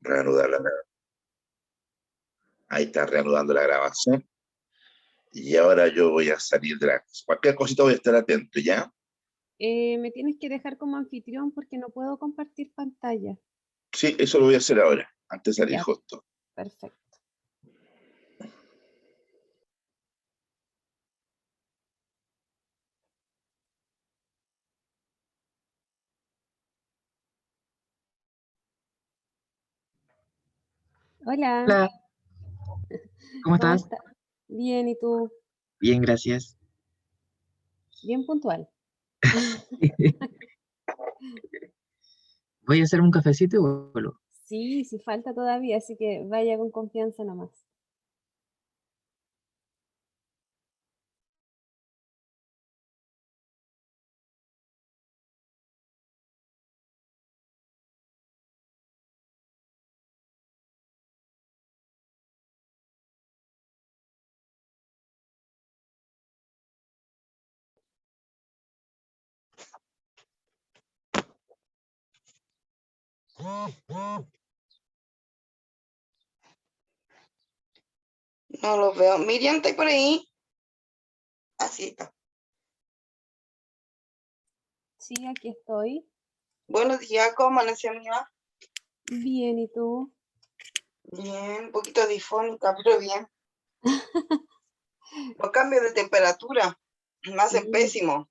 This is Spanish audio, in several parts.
Reanudar la grabación. Ahí está reanudando la grabación. Y ahora yo voy a salir de la... Cualquier cosita voy a estar atento, ¿ya? Me tienes que dejar como anfitrión porque no puedo compartir pantalla. Sí, eso lo voy a hacer ahora, antes de salir Ya, justo. perfecto. Hola, Hola, ¿cómo ¿cómo estás? estás? Bien, ¿y tú? Bien, gracias. Bien puntual. Voy a hacer un cafecito y vuelvo. Sí, sí falta todavía, así que vaya con confianza nomás. No lo veo. Miriam, ¿está por ahí? Así está. Sí, aquí estoy. Buenos días, ¿cómo amaneció, amiga? Bien, ¿y tú? Bien, un poquito difónica, pero bien. Los cambios de temperatura me hacen Sí, pésimo.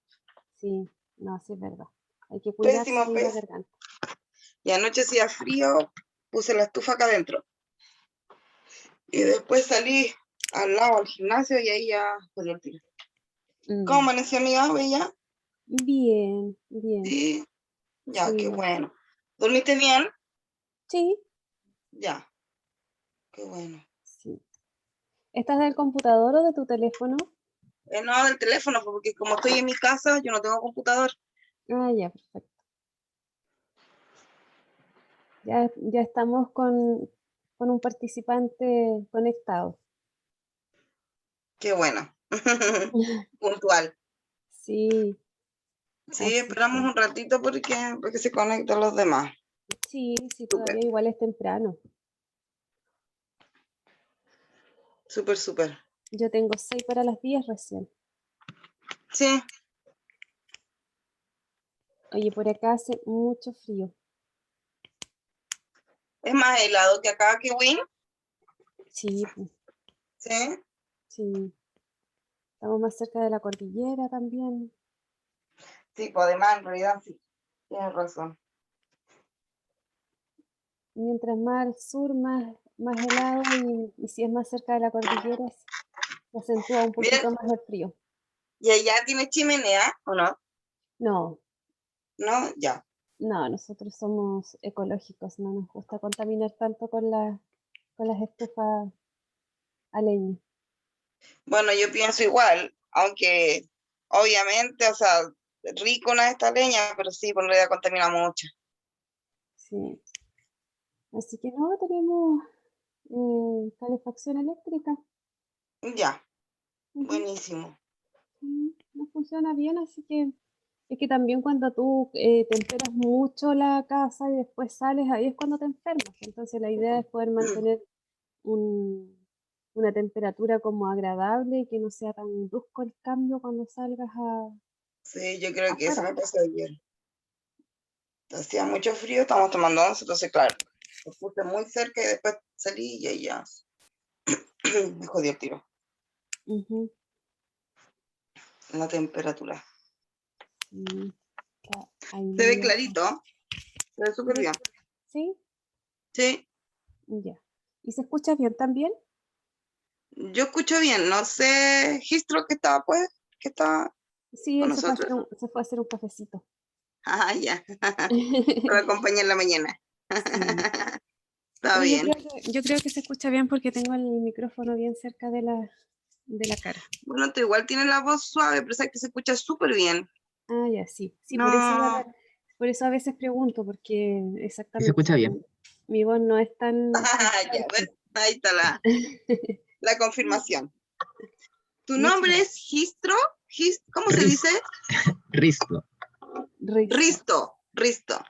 sí, no, sí es verdad. Hay que cuidarse Pésimo, ahí la pésimo. garganta. Y anoche hacía frío, puse la estufa acá adentro. Y después salí al lado al gimnasio y ahí ya jodió el tiro. ¿Cómo Mm. amaneció, amiga? ¿Bella? Bien, bien. Sí, ya, qué Sí, bueno. ¿Dormiste bien? sí, Ya, qué bueno. sí. ¿Estás del computador o de tu teléfono? No del teléfono, porque como estoy en mi casa, yo no tengo computador. Ah, ya, perfecto. Ya estamos con un participante conectado. Qué bueno. Puntual. Sí, Sí, así esperamos que un ratito porque se conectan los demás. sí, sí, Súper, todavía igual es temprano. súper, súper. Yo tengo 6 para las 10 recién. Sí, Oye, por acá hace mucho frío. es más helado que acá, que Win. Sí, pues, Sí, sí. Estamos más cerca de la cordillera también. sí, pues además en realidad sí. Tienes razón. Mientras más al sur, más helado y si es más cerca de la cordillera, se acentúa un Miren, poquito más el frío. ¿y allá tiene chimenea o no? No, No, ya. no, nosotros somos ecológicos, no nos gusta contaminar tanto con las estufas a leña. Bueno, yo pienso igual, aunque obviamente, o sea, rico no es esta leña, pero sí, por en realidad contamina mucho. Sí. Así que no, tenemos calefacción eléctrica. Ya, Ujú. buenísimo. Sí, no funciona bien, así que es que también cuando tú temperas mucho la casa y después sales, ahí es cuando te enfermas. Entonces la idea es poder mantener una temperatura como agradable y que no sea tan brusco el cambio cuando salgas Sí, yo creo que eso afuera. me pasó ayer. Hacía mucho frío, estábamos tomando once, entonces claro, lo puse muy cerca y después salí y ahí ya me jodió el tiro, Ujú, la temperatura. sí, está ahí Se ve medio. clarito, se ve súper bien. ¿Sí? Sí, Ya. ¿Y se escucha bien también? yo escucho bien, no sé, Gistro que está Sí, con él se fue a nosotros. se fue a hacer un cafecito. Ah, ya, lo acompañé en la mañana. Sí. Está Pero bien. yo creo que se escucha bien porque tengo el micrófono bien cerca de la cara. Bueno, tú igual tienes la voz suave, pero sabes que se escucha súper bien. Ah, ya, sí. Sí, No, por eso a veces pregunto, porque ¿Y se exactamente, escucha bien? mi voz no es tan ya, ¿ves? fuerte. Ahí está la confirmación. ¿Tu Muchas nombre es gracias. Gistro? ¿Cómo se Ris, dice? Risto. Risto. Risto, Risto.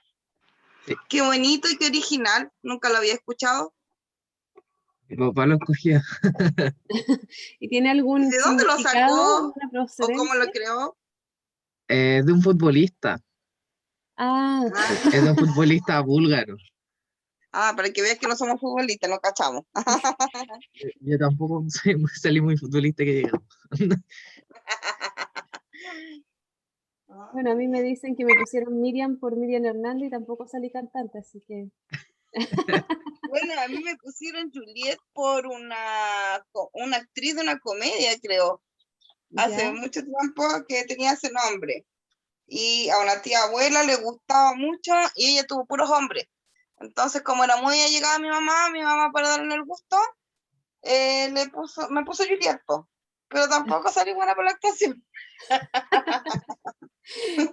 Sí. Qué bonito y qué original. Nunca lo había escuchado. Mi papá lo escogió. ¿Y tiene algún ¿De dónde lo significado, sacó? alguna ¿O cómo lo procedencia? creó? De un futbolista. Ah, Es de un futbolista búlgaro. Para que veas que no somos futbolistas, no cachamos. Yo tampoco salí muy futbolista que digamos. bueno, a mí me dicen que me pusieron Miriam por Miriam Hernández y tampoco salí cantante, así que Bueno, a mí me pusieron Juliet por una actriz de una comedia, creo. Hace ya. mucho tiempo que tenía ese nombre. Y a una tía abuela le gustaba mucho y ella tuvo puros hombres. Entonces, como era muy allegada a mi mamá para darle el gusto, me puso Juliet, po. Pero tampoco salí buena por la actuación.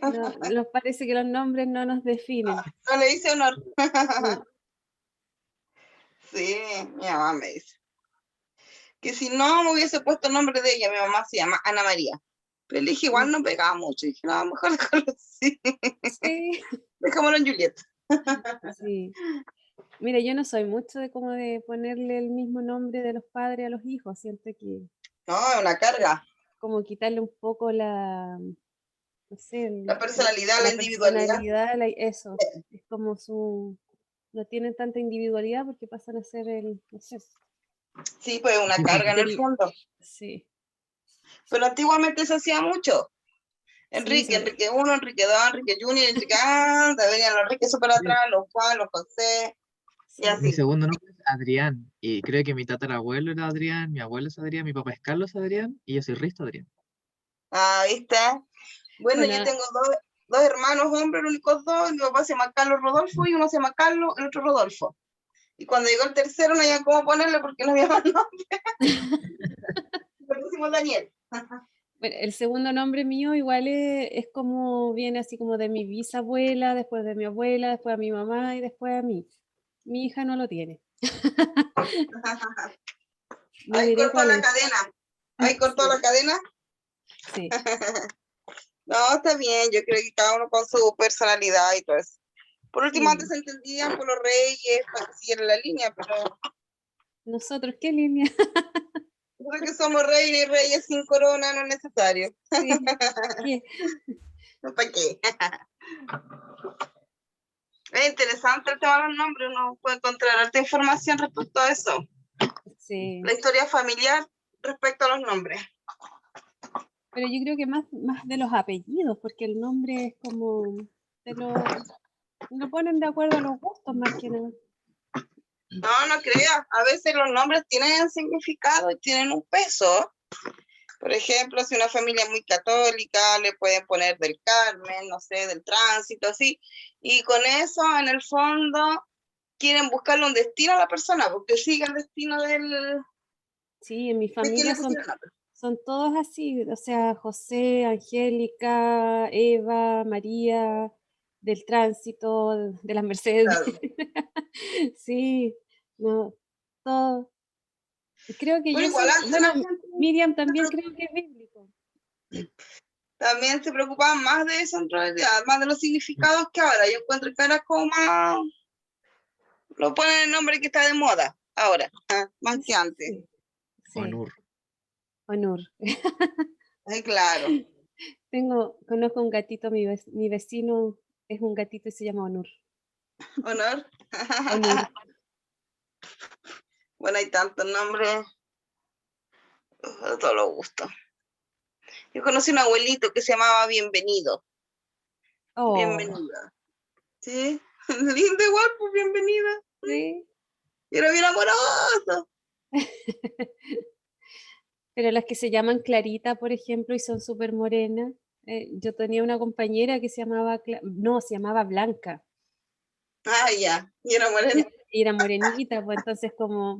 No, nos parece que los nombres no nos definen. No le hice honor. Mm, Sí, mi mamá me dice. Que si no me hubiese puesto el nombre de ella, mi mamá se llama Ana María. Pero le dije, igual no pegaba mucho. Y dije, no, mejor déjalo así. Sí, Dejámoslo en Juliet. sí. Mira, yo no soy mucho de como de ponerle el mismo nombre de los padres a los hijos. Siento que No, es una carga. como quitarle un poco la, no sé, La personalidad, la la individualidad. personalidad, eso. Es como no tienen tanta individualidad porque pasan a ser no sé, Sí, pues una carga en el fondo. sí. Pero antiguamente se hacía mucho. Enrique, Enrique 1, Enrique 2, Enrique Junior, Enrique venían los Enrique súper atrás, los Juan, los José, y Mi así. segundo nombre es Adrián. Y creo que mi tatarabuelo era Adrián, mi abuelo es Adrián, mi papá es Carlos Adrián y yo soy Risto Adrián. ¿Viste? Bueno, yo tengo dos hermanos hombres, los únicos dos, mi papá se llama Carlos Rodolfo y uno se llama Carlos, el otro Rodolfo. Y cuando llegó el tercero no había cómo ponerle porque no había más nombre. Le pusimos Daniel. Bueno, el segundo nombre mío igual es como, viene así como de mi bisabuela, después de mi abuela, después a mi mamá y después a mí. Mi hija no lo tiene. No Ahí diré cortó cuál la es. cadena. Ahí cortó Sí. la cadena. Sí. No, está bien, yo creo que cada uno con su personalidad y todo eso. Por último, Sí. antes se entendían por los reyes, para que siguieran la línea, pero Nosotros, ¿qué línea? creo que somos reyes y reyes sin corona, no es necesario. Sí. ¿Qué? ¿Para qué? Es interesante el tema de los nombres, uno puede encontrar harta información respecto a eso. Sí. La historia familiar respecto a los nombres. Pero yo creo que más de los apellidos, porque el nombre es como, lo ponen de acuerdo a los gustos más que nada. No creas, a veces los nombres tienen significado y tienen un peso. Por ejemplo, si una familia es muy católica, le pueden poner del Carmen, no sé, del Tránsito, así. Y con eso, en el fondo, quieren buscarle un destino a la persona, porque sigue el destino del... Sí, en mi ¿De quién familia le pusieron nombre? son todos así, o sea, José, Angélica, Eva, María, del Tránsito, de las Mercedes. Claro. Sí, no, todo. Creo que Pero yo igual soy, antes bueno, la gente Miriam también creo que es bíblico. también se preocupaban más de eso, en realidad, más de los significados que ahora. Yo encuentro que ahora es como más... Lo ponen el nombre que está de moda ahora, más que antes. Sí, sí. Onur. Onur. Ay, claro. Conozco un gatito, mi vecino es un gatito y se llama Onur. Honor. Onur. Bueno, hay tantos nombres. De todos los gustos. Yo conocí un abuelito que se llamaba Bienvenido. Oh, Bienvenida. ¿Sí? Lindo igual, pues bienvenida. sí. Y era bien amoroso. Pero las que se llaman Clarita, por ejemplo, y son súper morenas. Yo tenía una compañera que se llamaba, se llamaba Blanca. Ah, ya. Y era morena. Y era morenita, pues entonces como...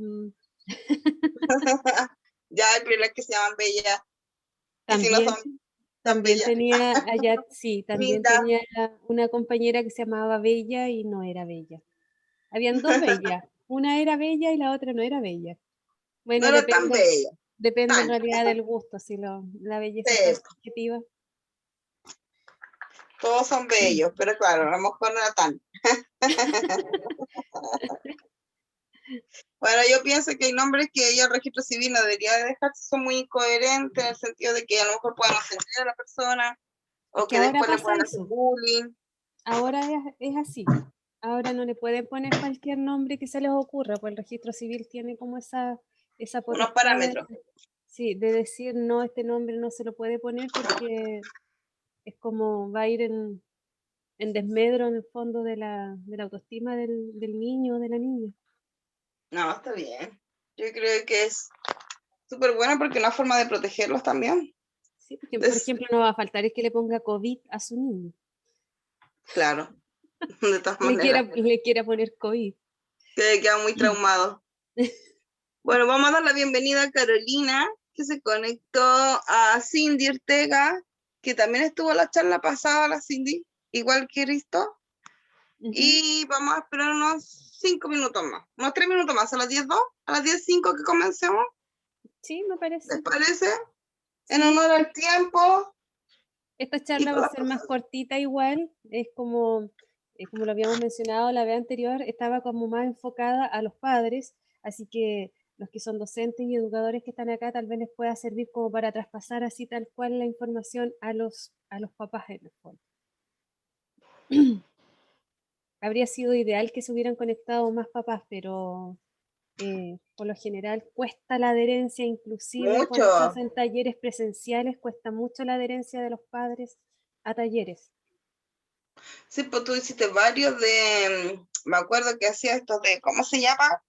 Ya, pero las que se llaman Bella. Y si no También, son tan también bellas. tenía allá, sí, también Linda. tenía una compañera que se llamaba Bella y no era bella. Habían dos bellas, una era bella y la otra no era bella. No Bueno, era tan bella. depende en Tan. realidad del gusto, si la belleza Sí. es tan subjetiva. Todos son bellos, pero claro, a lo mejor no era tan. Bueno, yo pienso que hay nombres que ya el registro civil no debería de dejarse, son muy incoherentes en el sentido de que a lo mejor puedan ofender a la persona o Es que que ahora después le pasa puedan hacer eso. bullying. Ahora es así. Ahora no le pueden poner cualquier nombre que se les ocurra, pues el registro civil tiene como esa Unos potestad parámetros. sí, de decir no, este nombre no se lo puede poner porque es como va a ir en desmedro en el fondo de la autoestima del niño o de la niña. No, está bien. Yo creo que es súper buena porque es una forma de protegerlos también. Sí, porque, por ejemplo, no va a faltar es que le ponga COVID a su niño. Claro, de todas maneras. Le quiera poner COVID. Que queda muy traumado. Bueno, vamos a dar la bienvenida a Carolina, que se conectó, a Cindy Ortega, que también estuvo en la charla pasada, la Cindy, igual que Risto. Ujú. Y vamos a esperar unos 5 minutos más, unos 3 minutos más, a las 10:02, a las 10:05 que comencemos, Sí, me parece. ¿les parece? Sí. En honor al tiempo. Esta Y charla va todas a las ser más cosas. cortita igual, es como lo habíamos mencionado la vez anterior, estaba como más enfocada a los padres, así que los que son docentes y educadores que están acá tal vez les pueda servir como para traspasar así tal cual la información a los papás en el fondo. Habría sido ideal que se hubieran conectado más papás, pero por lo general cuesta la adherencia, inclusive Mucho. cuando se hacen talleres presenciales, cuesta mucho la adherencia de los padres a talleres. Sí, pues tú hiciste varios de, me acuerdo que hacía estos de, ¿cómo se llama?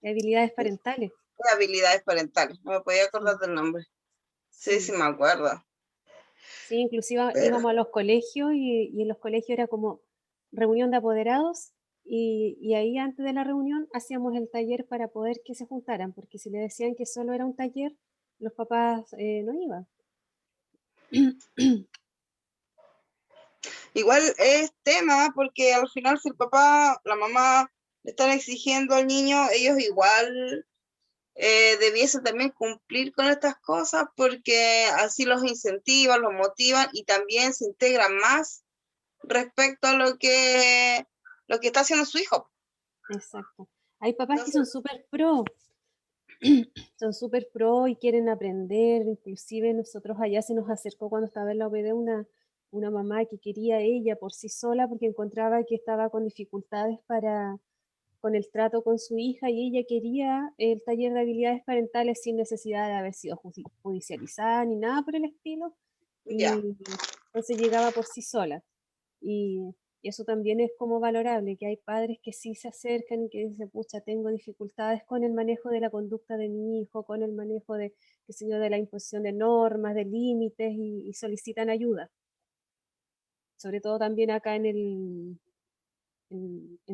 Habilidades parentales. De habilidades parentales, no me podía acordar Sí, del nombre. Sí, sí sí. me acuerdo. Sí, inclusive Pero, íbamos a los colegios y en los colegios era como reunión de apoderados y ahí antes de la reunión hacíamos el taller para poder que se juntaran, porque si le decían que solo era un taller, los papás no iban. igual es tema porque al final si el papá, la mamá le están exigiendo al niño, ellos igual debiesen también cumplir con estas cosas porque así los incentivan, los motivan y también se integran más respecto a lo que está haciendo su hijo. Exacto. Hay papás que son Entonces, súper pro y quieren aprender, inclusive nosotros allá se nos acercó cuando estaba en la OPD una mamá que quería ella por sí sola porque encontraba que estaba con dificultades con el trato con su hija y ella quería el taller de habilidades parentales sin necesidad de haber sido judicializada ni nada por el estilo. ya. Y entonces llegaba por sí sola. Y eso también es como valorable, que hay padres que sí se acercan y que dicen, pucha, tengo dificultades con el manejo de la conducta de mi hijo, con el manejo de, qué sé yo, de la imposición de normas, de límites y solicitan ayuda. Sobre todo también acá en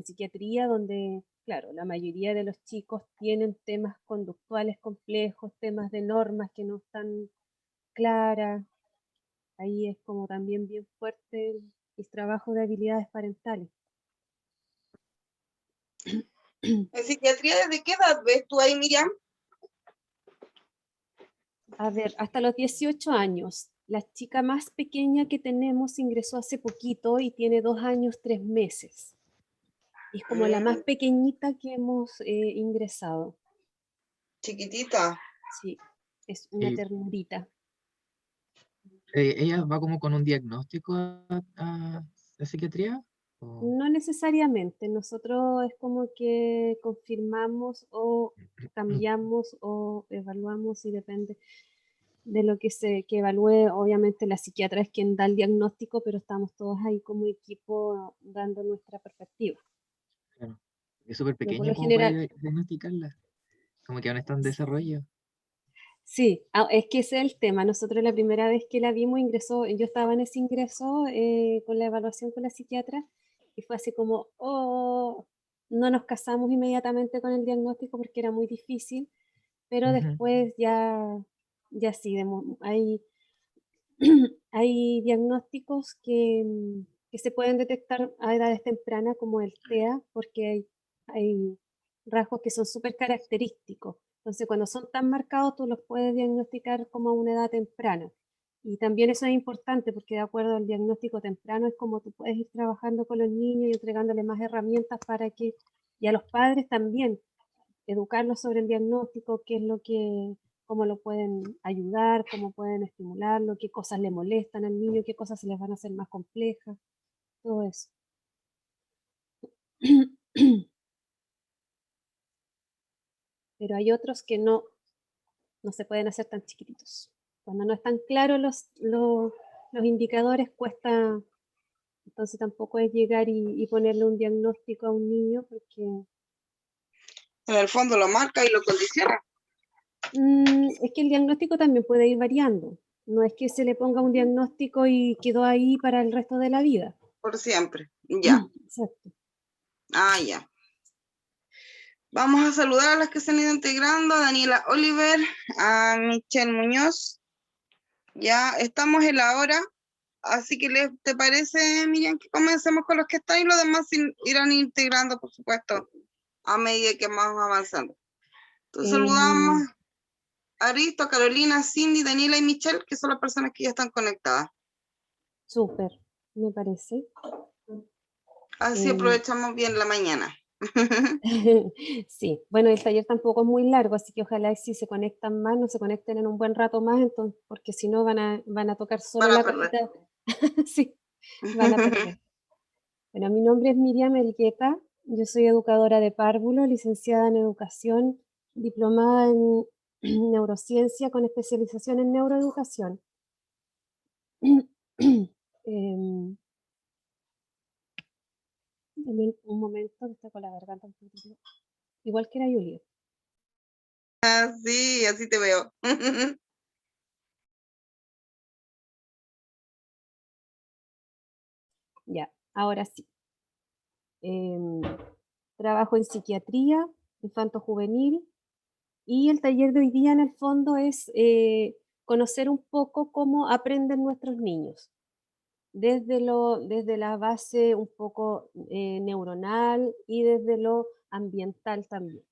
psiquiatría, donde, claro, la mayoría de los chicos tienen temas conductuales complejos, temas de normas que no están claras. Ahí es como también bien fuerte el trabajo de habilidades parentales. ¿En psiquiatría desde qué edad ves tú ahí, Miriam? A ver, hasta los 18 años. La chica más pequeña que tenemos ingresó hace poquito y tiene 2 años, 3 meses. Y es como la más Mm, pequeñita que hemos ingresado. chiquitita. Sí, es una Y ternurita. ella va como con un diagnóstico a psiquiatría. ¿O? No necesariamente, nosotros es como que confirmamos o cambiamos o evaluamos y depende de lo que evalúe. Obviamente la psiquiatra es quien da el diagnóstico, pero estamos todos ahí como equipo dando nuestra perspectiva. Claro. Es súper Pero por pequeña lo como para general, diagnosticarla. Como que aún está en desarrollo. sí, es que ese es el tema. Nosotros la primera vez que la vimos ingresó, yo estaba en ese ingreso con la evaluación con la psiquiatra y fue así como, oh, no nos casamos inmediatamente con el diagnóstico porque era muy difícil, pero Ujú. después ya sí, hay diagnósticos que se pueden detectar a edades tempranas como el TEA porque hay rasgos que son súper característicos. Entonces, cuando son tan marcados, tú los puedes diagnosticar como a una edad temprana. Y también eso es importante porque de acuerdo al diagnóstico temprano es como tú puedes ir trabajando con los niños y entregándoles más herramientas para que, y a los padres también, educarlos sobre el diagnóstico, qué es lo que, cómo lo pueden ayudar, cómo pueden estimularlo, qué cosas le molestan al niño, qué cosas se les van a hacer más complejas, todo eso. Pero hay otros que no se pueden hacer tan chiquititos. Cuando no están claros los indicadores, cuesta, entonces tampoco es llegar y ponerle un diagnóstico a un niño, porque En el fondo lo marca y lo condiciona. es que el diagnóstico también puede ir variando. No es que se le ponga un diagnóstico y quedó ahí para el resto de la vida. Por siempre. Ya. Exacto. Ah, ya. Vamos a saludar a las que se han ido integrando, a Daniela Oliver, a Michelle Muñoz. Ya estamos en la hora, así que ¿te parece, Miriam, que comencemos con los que están y los demás irán integrando, por supuesto, a medida que vamos avanzando? Entonces saludamos a Aristo, Carolina, Cindy, Daniela y Michelle, que son las personas que ya están conectadas. Súper, me parece. Así aprovechamos bien la mañana. Sí, bueno, el taller tampoco es muy largo, así que ojalá si se conectan más, no se conecten en un buen rato más, entonces, porque si no van a tocar solo Van a la perder. cosita. Sí, van a perder. Bueno, mi nombre es Miriam Elgueta, yo soy educadora de párvulo, licenciada en educación, diplomada en neurociencia con especialización en neuroeducación. Dame un momento, que estoy con la garganta un poquito. Igual que era Julia. Sí, así te veo. Ya, ahora sí. Trabajo en psiquiatría infanto-juvenil y el taller de hoy día en el fondo es conocer un poco cómo aprenden nuestros niños, desde la base un poco neuronal y desde lo ambiental también,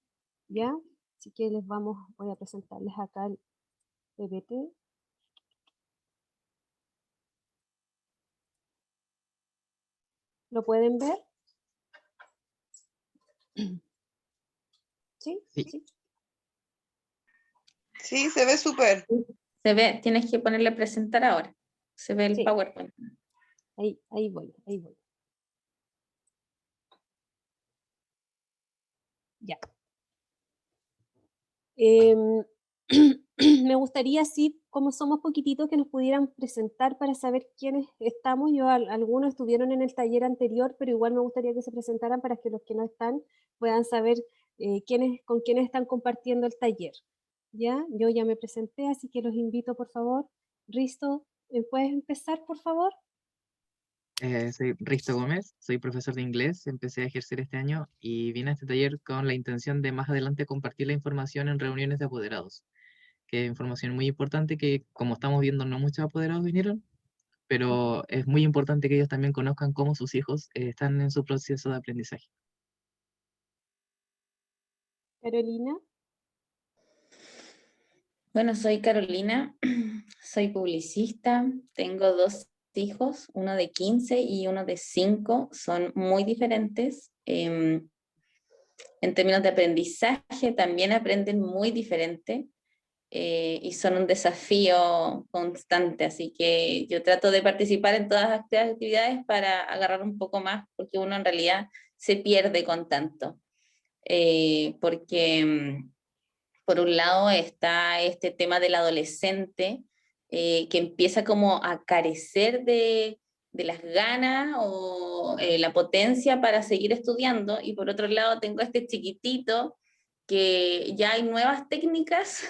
¿ya? Así que voy a presentarles acá el PPT. ¿Lo pueden ver? ¿Sí? Sí. ¿Sí? Sí, se ve súper. Se ve, tienes que ponerle presentar ahora. Se ve el Sí. PowerPoint. Ahí voy. Ya. Me gustaría, sí, como somos poquititos, que nos pudieran presentar para saber quiénes estamos. Algunos estuvieron en el taller anterior, pero igual me gustaría que se presentaran para que los que no están puedan saber con quiénes están compartiendo el taller. ¿Ya? Yo ya me presenté, así que los invito, por favor. Risto, ¿puedes empezar, por favor? Soy Risto Gómez, soy profesor de inglés, empecé a ejercer este año y vine a este taller con la intención de más adelante compartir la información en reuniones de apoderados, que es información muy importante que, como estamos viendo, no muchos apoderados vinieron, pero es muy importante que ellos también conozcan cómo sus hijos están en su proceso de aprendizaje. Carolina. Bueno, soy Carolina, soy publicista, tengo 2 hijos, uno de 15 y uno de 5, son muy diferentes. En términos de aprendizaje también aprenden muy diferente y son un desafío constante, así que yo trato de participar en todas las actividades para agarrar un poco más, porque uno en realidad se pierde con tanto, porque por un lado está este tema del adolescente que empieza como a carecer de las ganas o la potencia para seguir estudiando, y por otro lado tengo este chiquitito que ya hay nuevas técnicas,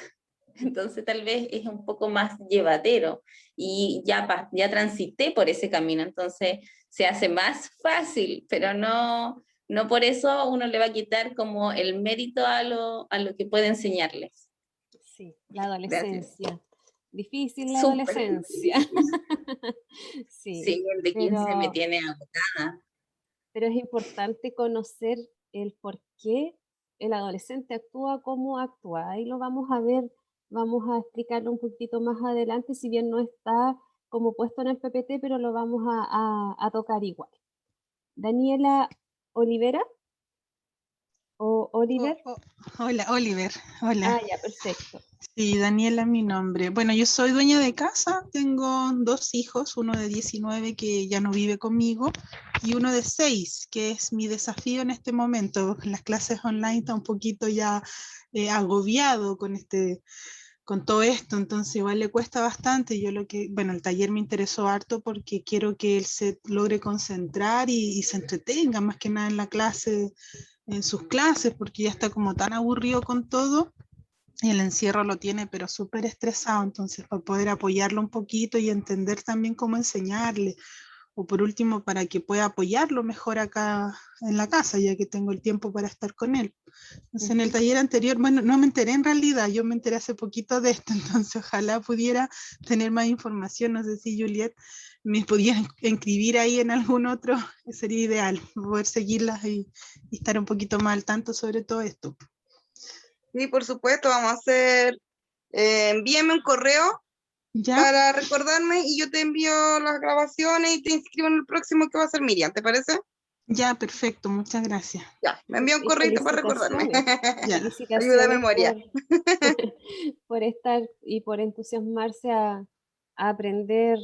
entonces tal vez es un poco más llevadero y ya transité por ese camino, entonces se hace más fácil, pero no por eso uno le va a quitar como el mérito a lo que puede enseñarles. Sí, la adolescencia. Difícil la Súper adolescencia. Sí, Sí, el de 15 me pero, tiene agotada. pero es importante conocer el por qué el adolescente actúa como actúa. Ahí lo vamos a ver vamos a explicarlo un poquito más adelante, si bien no está como puesto en el PPT, pero lo vamos a tocar igual. Daniela Olivera o Oliver. Hola, Oliver. Hola. Ah, ya, perfecto. Sí, Daniela es mi nombre. Bueno, yo soy dueña de casa, tengo 2 hijos, uno de 19 que ya no vive conmigo y uno de 6, que es mi desafío en este momento. Las clases online está un poquito ya agobiado con todo esto, entonces igual le cuesta bastante. Bueno, el taller me interesó harto porque quiero que él se logre concentrar y se entretenga más que nada en la clase, en sus clases, porque ya está como tan aburrido con todo y el encierro lo tiene pero súper estresado, entonces para poder apoyarlo un poquito y entender también cómo enseñarle, o por último para que pueda apoyarlo mejor acá en la casa, ya que tengo el tiempo para estar con él. Entonces en el taller anterior, bueno, no me enteré en realidad, yo me enteré hace poquito de esto, entonces ojalá pudiera tener más información, no sé si Juliet me podía inscribir ahí en algún otro, sería ideal, poder seguirlas y estar un poquito más al tanto sobre todo esto. Sí, por supuesto, vamos a hacer, envíame un correo ¿Ya? para recordarme y yo te envío las grabaciones y te inscribo en el próximo que va a ser Miriam, ¿te parece? Ya, perfecto, muchas gracias. Ya, me envía un Y correo para recordarme. Ya. Ayuda de felicitaciones memoria. por estar y por entusiasmarse a aprender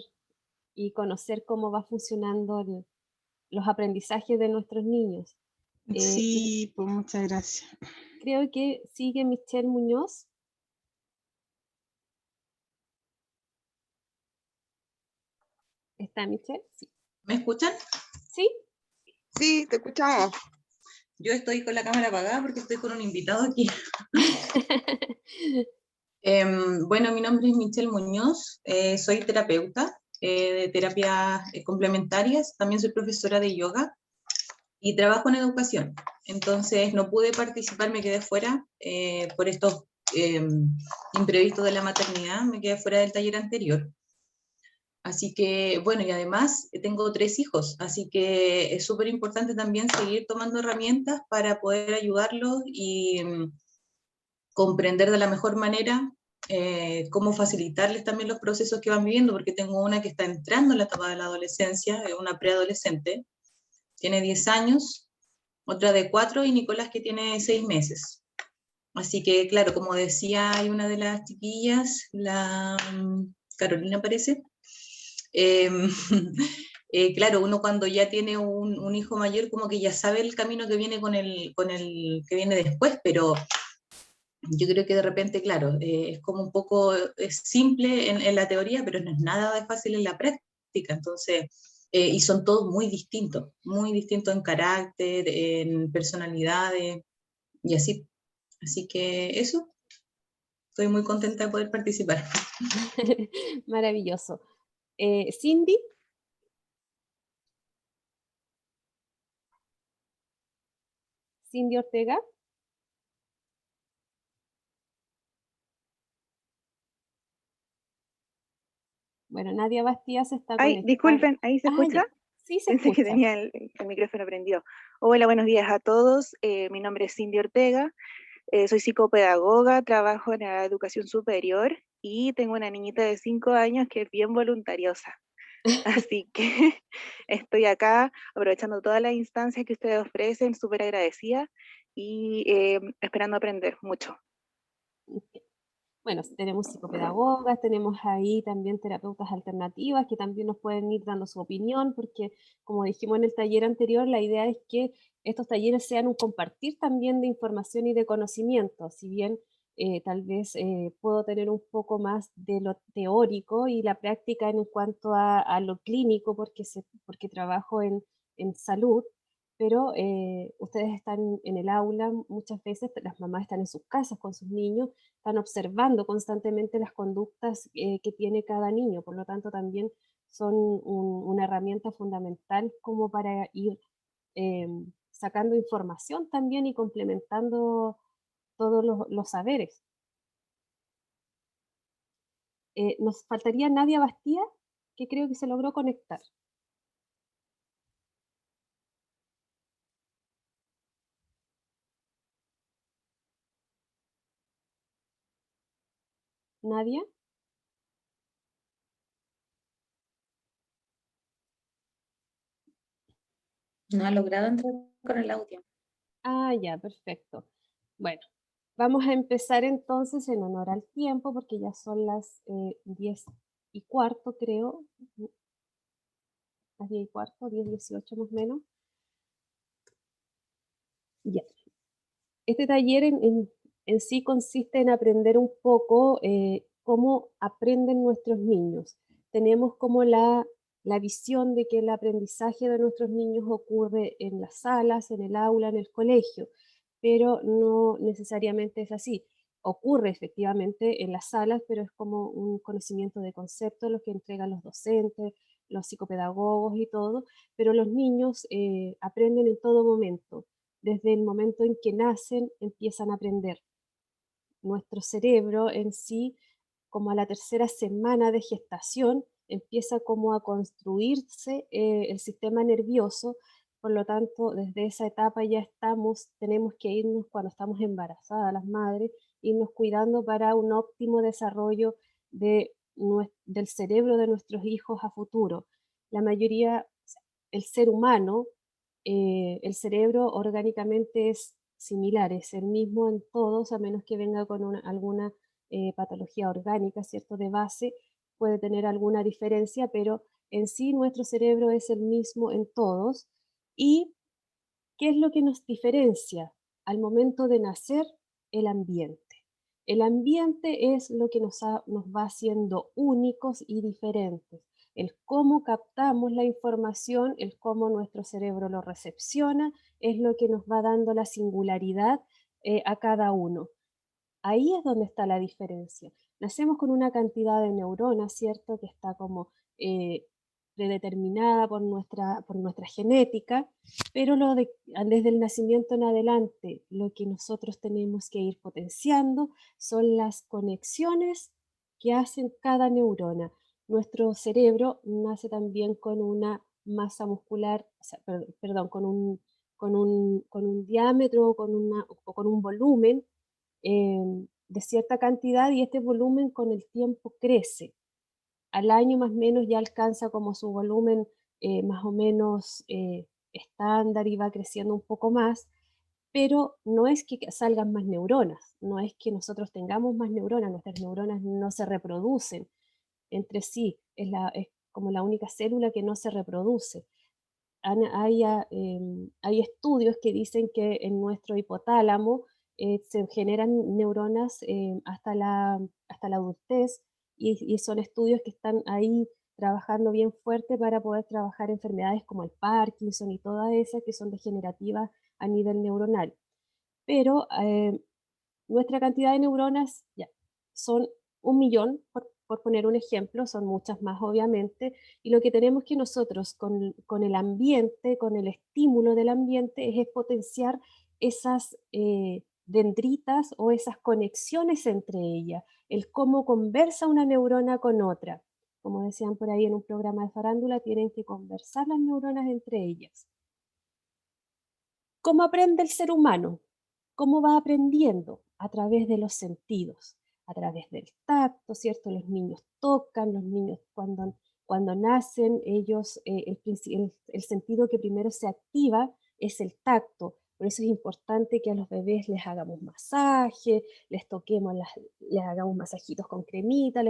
y conocer cómo va funcionando los aprendizajes de nuestros niños. Y Sí, pues muchas gracias. creo que sigue Michelle Muñoz. ¿Está Michelle? Sí. ¿Me escuchan? ¿Sí? Sí, te escuchamos. Yo estoy con la cámara apagada porque estoy con un invitado aquí. Bueno, mi nombre es Michelle Muñoz, soy terapeuta de terapias complementarias, también soy profesora de yoga y trabajo en educación. Entonces no pude participar, me quedé fuera por estos imprevistos de la maternidad, me quedé fuera del taller anterior. Así que, bueno, y además tengo 3 hijos, así que es súper importante también seguir tomando herramientas para poder ayudarlos y comprender de la mejor manera cómo facilitarles también los procesos que van viviendo, porque tengo una que está entrando en la etapa de la adolescencia, una preadolescente, tiene 10 años, otra de 4 y Nicolás que tiene 6 meses. Así que, claro, como decía, hay una de las chiquillas, la Carolina parece, eh, claro, uno cuando ya tiene un hijo mayor como que ya sabe el camino que viene con el que viene después, pero yo creo que de repente, claro, es como un poco es simple en la teoría, pero no es nada de fácil en la práctica, entonces, y son todos muy distintos en carácter, en personalidades, y así. Así que eso, estoy muy contenta de poder participar. Maravilloso. Cindy. Cindy Ortega. Bueno, Nadia Bastías está Ay, conectada. disculpen, ¿ahí se Ah, escucha? ya. Sí, se Pensé que escucha. tenía el micrófono prendido. Hola, buenos días a todos. Mi nombre es Cindy Ortega, soy psicopedagoga, trabajo en la educación superior y tengo una niñita de 5 años que es bien voluntariosa. Así que estoy acá aprovechando todas las instancias que ustedes ofrecen, súper agradecida y esperando aprender mucho. Bueno, tenemos psicopedagogas, tenemos ahí también terapeutas alternativas que también nos pueden ir dando su opinión, porque como dijimos en el taller anterior, la idea es que estos talleres sean un compartir también de información y de conocimiento, si bien tal vez puedo tener un poco más de lo teórico y la práctica en cuanto a lo clínico, porque trabajo en salud, pero ustedes están en el aula, muchas veces las mamás están en sus casas con sus niños, están observando constantemente las conductas que tiene cada niño, por lo tanto también son una herramienta fundamental como para ir eh, sacando información también y complementando todos los saberes. Nos faltaría Nadia Bastía, que creo que se logró conectar. ¿Nadia? No ha logrado entrar con el audio. Ah, ya, perfecto. Bueno, vamos a empezar entonces en honor al tiempo, porque ya son las 10:15, creo. Las 10:15, 10:18 más o menos. Ya. Este taller en sí consiste en aprender un poco cómo aprenden nuestros niños. Tenemos como la visión de que el aprendizaje de nuestros niños ocurre en las salas, en el aula, en el colegio, pero no necesariamente es así. Ocurre efectivamente en las salas, pero es como un conocimiento de conceptos los que entregan los docentes, los psicopedagogos y todo, pero los niños aprenden en todo momento. Desde el momento en que nacen, empiezan a aprender. Nuestro cerebro en sí, como a la tercera semana de gestación, empieza como a construirse el sistema nervioso. Por lo tanto, desde esa etapa ya tenemos que irnos cuando estamos embarazadas, las madres, irnos cuidando para un óptimo desarrollo del cerebro de nuestros hijos a futuro. La mayoría, el ser humano, el cerebro orgánicamente es similar, es el mismo en todos, a menos que venga con alguna patología orgánica, ¿cierto? De base, puede tener alguna diferencia, pero en sí nuestro cerebro es el mismo en todos. ¿Y qué es lo que nos diferencia? Al momento de nacer, el ambiente. El ambiente es lo que nos va haciendo únicos y diferentes. El cómo captamos la información, el cómo nuestro cerebro lo recepciona, es lo que nos va dando la singularidad a cada uno. Ahí es donde está la diferencia. Nacemos con una cantidad de neuronas, ¿cierto? Que está como predeterminada por nuestra genética, pero desde el nacimiento en adelante, lo que nosotros tenemos que ir potenciando son las conexiones que hacen cada neurona. Nuestro cerebro nace también con una masa muscular, o sea, perdón, con un diámetro o con un volumen de cierta cantidad, y este volumen con el tiempo crece. Al año más o menos ya alcanza como su volumen más o menos estándar y va creciendo un poco más, pero no es que salgan más neuronas, no es que nosotros tengamos más neuronas, nuestras neuronas no se reproducen entre sí, es como la única célula que no se reproduce. Hay estudios que dicen que en nuestro hipotálamo se generan neuronas hasta la adultez, y son estudios que están ahí trabajando bien fuerte para poder trabajar enfermedades como el Parkinson y todas esas que son degenerativas a nivel neuronal. Pero nuestra cantidad de neuronas ya son 1 millón, por poner un ejemplo, son muchas más obviamente, y lo que tenemos que nosotros con el ambiente, con el estímulo del ambiente, es potenciar esas dendritas o esas conexiones entre ellas, el cómo conversa una neurona con otra. Como decían por ahí en un programa de farándula, tienen que conversar las neuronas entre ellas. ¿Cómo aprende el ser humano? ¿Cómo va aprendiendo? A través de los sentidos, a través del tacto, ¿cierto? Los niños tocan, los niños cuando nacen, ellos, el sentido que primero se activa es el tacto. Por eso es importante que a los bebés les hagamos masaje, les toquemos, les hagamos masajitos con cremita,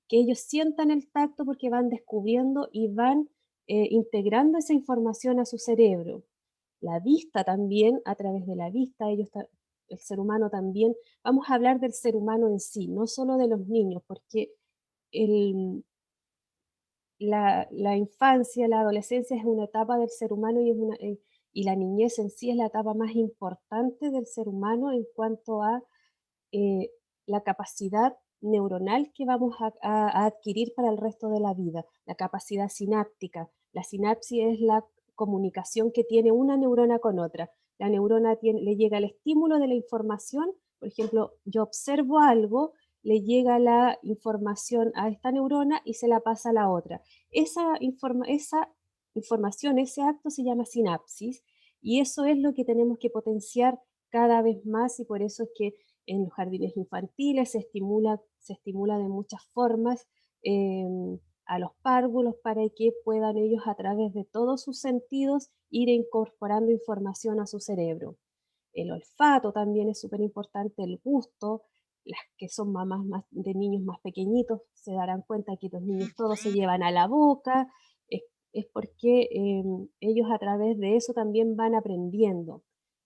que ellos sientan el tacto, porque van descubriendo y van integrando esa información a su cerebro. La vista también, a través de la vista, el ser humano también. Vamos a hablar del ser humano en sí, no solo de los niños, porque la infancia, la adolescencia es una etapa del ser humano, y la niñez en sí es la etapa más importante del ser humano en cuanto a la capacidad neuronal que vamos a adquirir para el resto de la vida, la capacidad sináptica. La sinapsis es la comunicación que tiene una neurona con otra. La neurona le llega el estímulo de la información, por ejemplo, yo observo algo, le llega la información a esta neurona y se la pasa a la otra. Esa información, ese acto se llama sinapsis, y eso es lo que tenemos que potenciar cada vez más, y por eso es que en los jardines infantiles, se estimula de muchas formas a los párvulos para que puedan ellos a través de todos sus sentidos ir incorporando información a su cerebro. El olfato también es súper importante, el gusto. Las que son mamás de niños más pequeñitos se darán cuenta que los niños todos se llevan a la boca, es porque ellos a través de eso también van aprendiendo.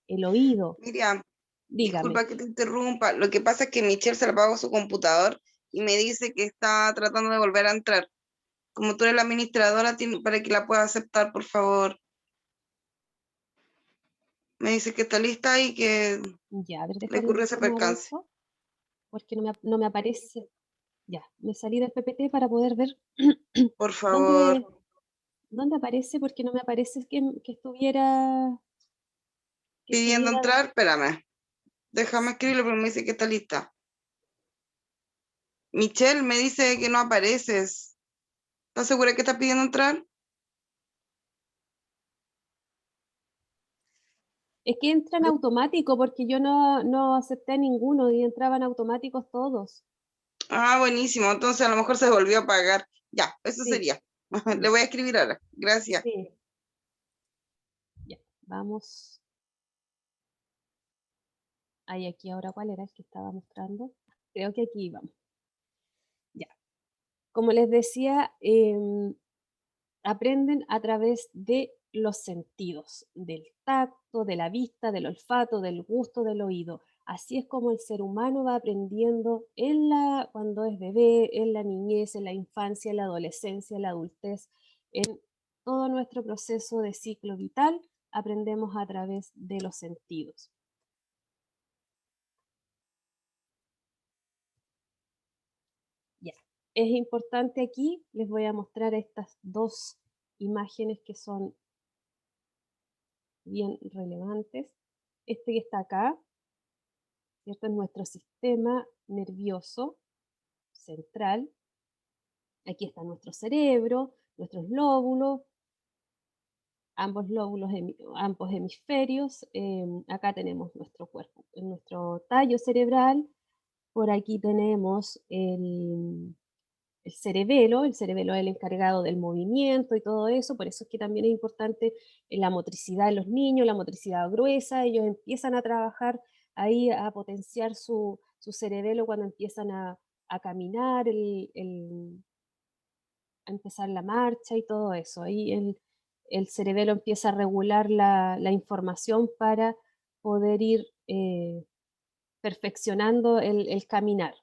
El oído, Miriam, dígame. disculpa que te interrumpa. Lo que pasa es que Michelle se le apagó su computador y me dice que está tratando de volver a entrar. Como tú eres la administradora, para que la pueda aceptar, por favor. Me dice que está lista y que Ya, a ver, le déjame ocurrió ese informar percance. eso, porque no me aparece. Ya, me salí del PPT para poder ver Por favor. dónde aparece, porque no me aparece que estuviera... Pidiendo entrar, espérame. Déjame escribirlo, pero me dice que está lista. Michelle me dice que no apareces. ¿Estás segura que está pidiendo entrar? Es que entran automático, porque yo no acepté ninguno y entraban automáticos todos. Ah, buenísimo. Entonces a lo mejor se volvió a pagar. Ya, eso Sí. sería. Le voy a escribir ahora. Gracias. Sí. Ya, vamos. Ahí, aquí ahora, ¿cuál era el que estaba mostrando? Creo que aquí vamos. Ya. Como les decía, aprenden a través de los sentidos, del tacto, de la vista, del olfato, del gusto, del oído. Así es como el ser humano va aprendiendo cuando es bebé, en la niñez, en la infancia, en la adolescencia, en la adultez, en todo nuestro proceso de ciclo vital, aprendemos a través de los sentidos. Ya. Es importante aquí, les voy a mostrar estas dos imágenes que son bien relevantes. Este que está acá, ¿cierto? Es nuestro sistema nervioso central. Aquí está nuestro cerebro, nuestros lóbulos, ambos lóbulos, ambos hemisferios. Acá tenemos nuestro cuerpo, nuestro tallo cerebral. Por aquí tenemos el cerebelo es el encargado del movimiento y todo eso, por eso es que también es importante la motricidad en los niños, la motricidad gruesa, ellos empiezan a trabajar ahí, a potenciar su cerebelo cuando empiezan a caminar, a empezar la marcha y todo eso. Ahí el cerebelo empieza a regular la información para poder ir perfeccionando el caminar.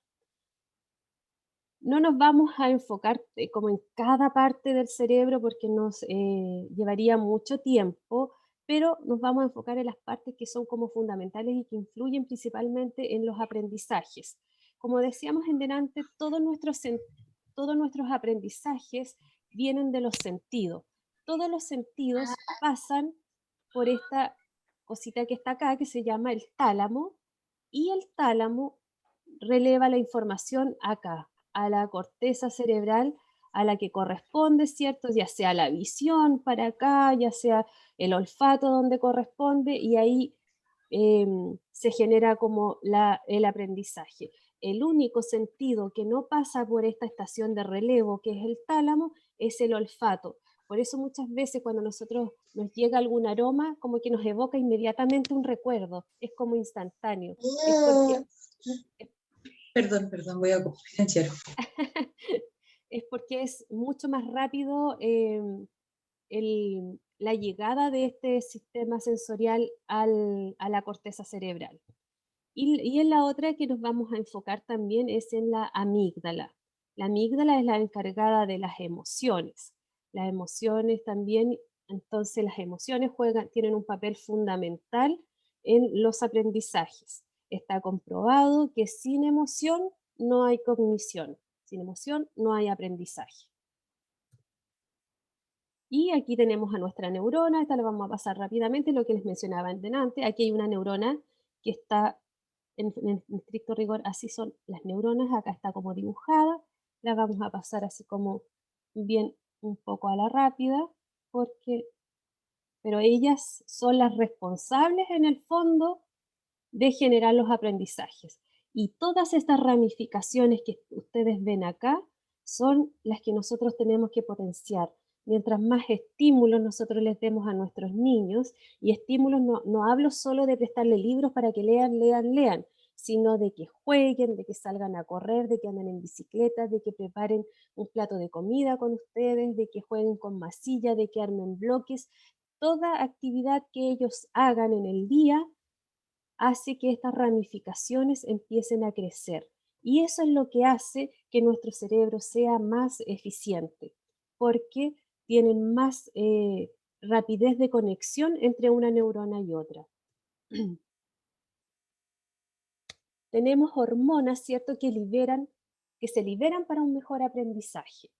No nos vamos a enfocar como en cada parte del cerebro porque nos llevaría mucho tiempo, pero nos vamos a enfocar en las partes que son como fundamentales y que influyen principalmente en los aprendizajes. Como decíamos en delante, todos nuestros aprendizajes vienen de los sentidos. Todos los sentidos pasan por esta cosita que está acá, que se llama el tálamo, y el tálamo releva la información acá, a la corteza cerebral a la que corresponde, ¿cierto? Ya sea la visión para acá, ya sea el olfato donde corresponde, y ahí se genera como el aprendizaje. El único sentido que no pasa por esta estación de relevo, que es el tálamo, es el olfato. Por eso muchas veces cuando nosotros nos llega algún aroma, como que nos evoca inmediatamente un recuerdo, es como instantáneo. Es porque Perdón, voy a silenciar. es porque es mucho más rápido la llegada de este sistema sensorial a la corteza cerebral. Y en la otra que nos vamos a enfocar también es en la amígdala. La amígdala es la encargada de las emociones. Las emociones también, entonces las emociones tienen un papel fundamental en los aprendizajes. Está comprobado que sin emoción no hay cognición. Sin emoción no hay aprendizaje. Y aquí tenemos a nuestra neurona, esta la vamos a pasar rápidamente, lo que les mencionaba antes. Aquí hay una neurona que está, en estricto rigor, así son las neuronas, acá está como dibujada, la vamos a pasar así como bien un poco a la rápida, pero ellas son las responsables en el fondo de generar los aprendizajes. Y todas estas ramificaciones que ustedes ven acá son las que nosotros tenemos que potenciar. Mientras más estímulos nosotros les demos a nuestros niños, y estímulos no hablo solo de prestarle libros para que lean, sino de que jueguen, de que salgan a correr, de que anden en bicicleta, de que preparen un plato de comida con ustedes, de que jueguen con masilla, de que armen bloques. Toda actividad que ellos hagan en el día hace que estas ramificaciones empiecen a crecer. Y eso es lo que hace que nuestro cerebro sea más eficiente, porque tienen más rapidez de conexión entre una neurona y otra. Tenemos hormonas, ¿cierto?, que se liberan para un mejor aprendizaje.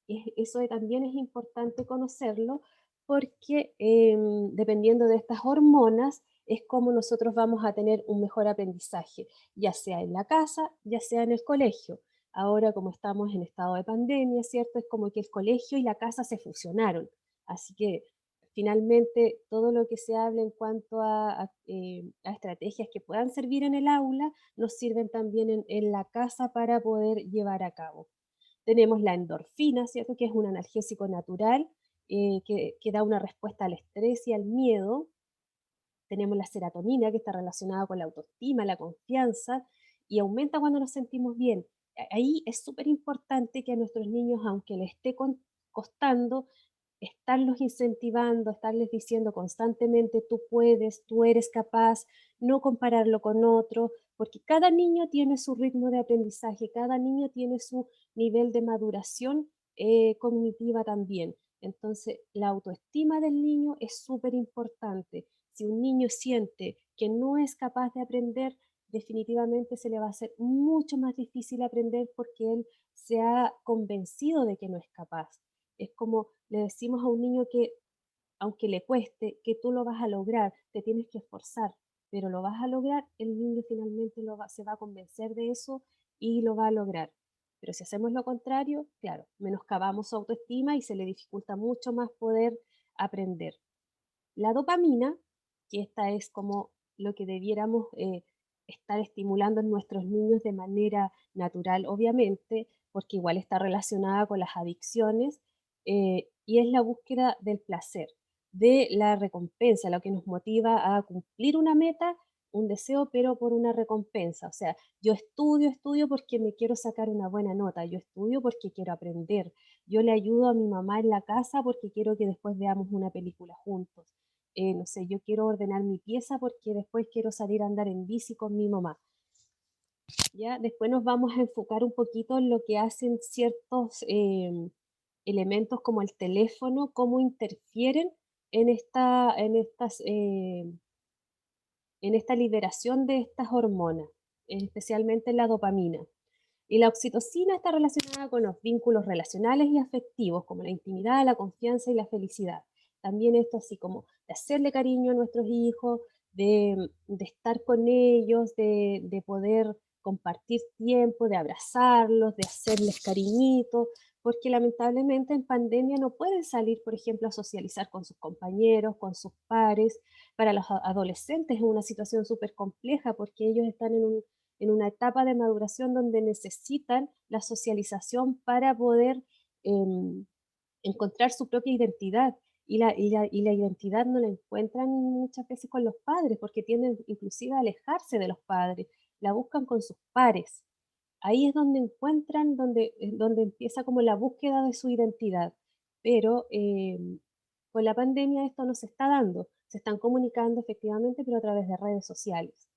Eso también es importante conocerlo, porque dependiendo de estas hormonas es como nosotros vamos a tener un mejor aprendizaje, ya sea en la casa, ya sea en el colegio. Ahora, como estamos en estado de pandemia, ¿cierto?, es como que el colegio y la casa se fusionaron. Así que finalmente todo lo que se habla en cuanto a estrategias que puedan servir en el aula, nos sirven también en la casa para poder llevar a cabo. Tenemos la endorfina, ¿cierto?, que es un analgésico natural que da una respuesta al estrés y al miedo. Tenemos la serotonina, que está relacionada con la autoestima, la confianza, y aumenta cuando nos sentimos bien. Ahí es súper importante que a nuestros niños, aunque les esté costando, estarlos incentivando, estarles diciendo constantemente, tú puedes, tú eres capaz, no compararlo con otro, porque cada niño tiene su ritmo de aprendizaje, cada niño tiene su nivel de maduración cognitiva también. Entonces, la autoestima del niño es súper importante. Si un niño siente que no es capaz de aprender, definitivamente se le va a hacer mucho más difícil aprender porque él se ha convencido de que no es capaz. Es como le decimos a un niño que, aunque le cueste, que tú lo vas a lograr, te tienes que esforzar, pero lo vas a lograr, el niño finalmente se va a convencer de eso y lo va a lograr. Pero si hacemos lo contrario, claro, menoscabamos su autoestima y se le dificulta mucho más poder aprender. La dopamina, que esta es como lo que debiéramos estar estimulando en nuestros niños de manera natural, obviamente, porque igual está relacionada con las adicciones, y es la búsqueda del placer, de la recompensa, lo que nos motiva a cumplir una meta, un deseo, pero por una recompensa. O sea, yo estudio porque me quiero sacar una buena nota, yo estudio porque quiero aprender, yo le ayudo a mi mamá en la casa porque quiero que después veamos una película juntos. No sé, yo quiero ordenar mi pieza porque después quiero salir a andar en bici con mi mamá. ¿Ya? Después nos vamos a enfocar un poquito en lo que hacen ciertos elementos como el teléfono, cómo interfieren en esta liberación de estas hormonas, especialmente la dopamina. Y la oxitocina está relacionada con los vínculos relacionales y afectivos, como la intimidad, la confianza y la felicidad. También esto así como de hacerle cariño a nuestros hijos, de estar con ellos, de poder compartir tiempo, de abrazarlos, de hacerles cariñitos, porque lamentablemente en pandemia no pueden salir, por ejemplo, a socializar con sus compañeros, con sus pares. Para los adolescentes es una situación súper compleja porque ellos están en una etapa de maduración donde necesitan la socialización para poder encontrar su propia identidad. Y la identidad no la encuentran muchas veces con los padres, porque tienden inclusive a alejarse de los padres, la buscan con sus pares. Ahí es donde encuentran, donde empieza como la búsqueda de su identidad. Pero con la pandemia esto no se está dando, se están comunicando efectivamente, pero a través de redes sociales.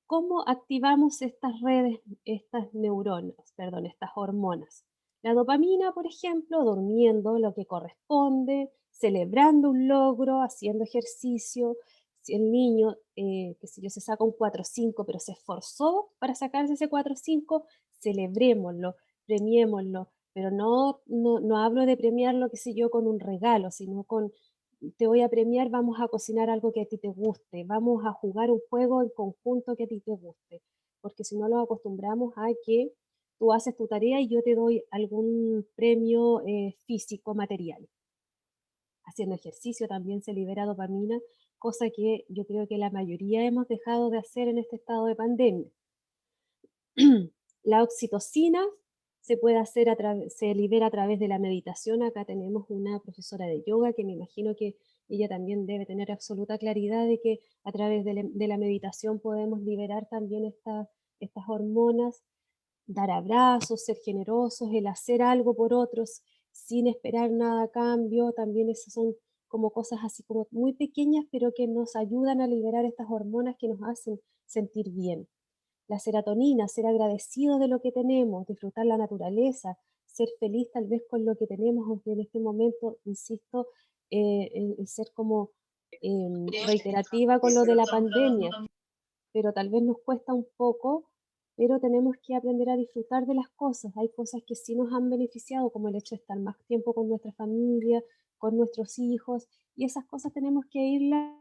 ¿Cómo activamos estas redes, estas neuronas, perdón, estas hormonas? La dopamina, por ejemplo, durmiendo lo que corresponde, celebrando un logro, haciendo ejercicio. Si el niño, que si yo se saca un 4-5, pero se esforzó para sacarse ese 4-5, celebrémoslo, premiémoslo, pero no hablo de premiarlo, qué sé yo, con un regalo, sino con te voy a premiar, vamos a cocinar algo que a ti te guste, vamos a jugar un juego en conjunto que a ti te guste, porque si no lo acostumbramos a que tú haces tu tarea y yo te doy algún premio físico, material. Haciendo ejercicio también se libera dopamina cosa que yo creo que la mayoría hemos dejado de hacer en este estado de pandemia. La oxitocina se puede hacer se libera a través de la meditación. Acá tenemos una profesora de yoga que me imagino que ella también debe tener absoluta claridad de que a través de la meditación podemos liberar también estas hormonas, dar abrazos, ser generosos, el hacer algo por otros sin esperar nada a cambio. También esas son como cosas así como muy pequeñas, pero que nos ayudan a liberar estas hormonas que nos hacen sentir bien. La serotonina, ser agradecido de lo que tenemos, disfrutar la naturaleza, ser feliz tal vez con lo que tenemos, aunque en este momento, insisto, en ser como reiterativa con lo de la pandemia, pero tal vez nos cuesta un poco, pero tenemos que aprender a disfrutar de las cosas. Hay cosas que sí nos han beneficiado, como el hecho de estar más tiempo con nuestra familia, con nuestros hijos, y esas cosas tenemos que irlas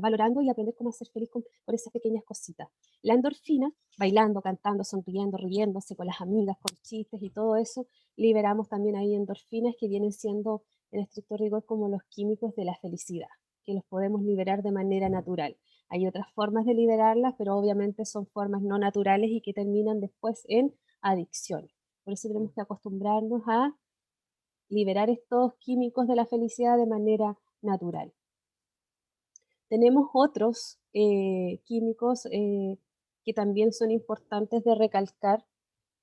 valorando y aprender cómo ser feliz con esas pequeñas cositas. La endorfina, bailando, cantando, sonriendo, riéndose con las amigas, con chistes y todo eso, liberamos también ahí endorfinas que vienen siendo en estricto rigor como los químicos de la felicidad, que los podemos liberar de manera natural. Hay otras formas de liberarlas, pero obviamente son formas no naturales y que terminan después en adicciones. Por eso tenemos que acostumbrarnos a liberar estos químicos de la felicidad de manera natural. Tenemos otros químicos que también son importantes de recalcar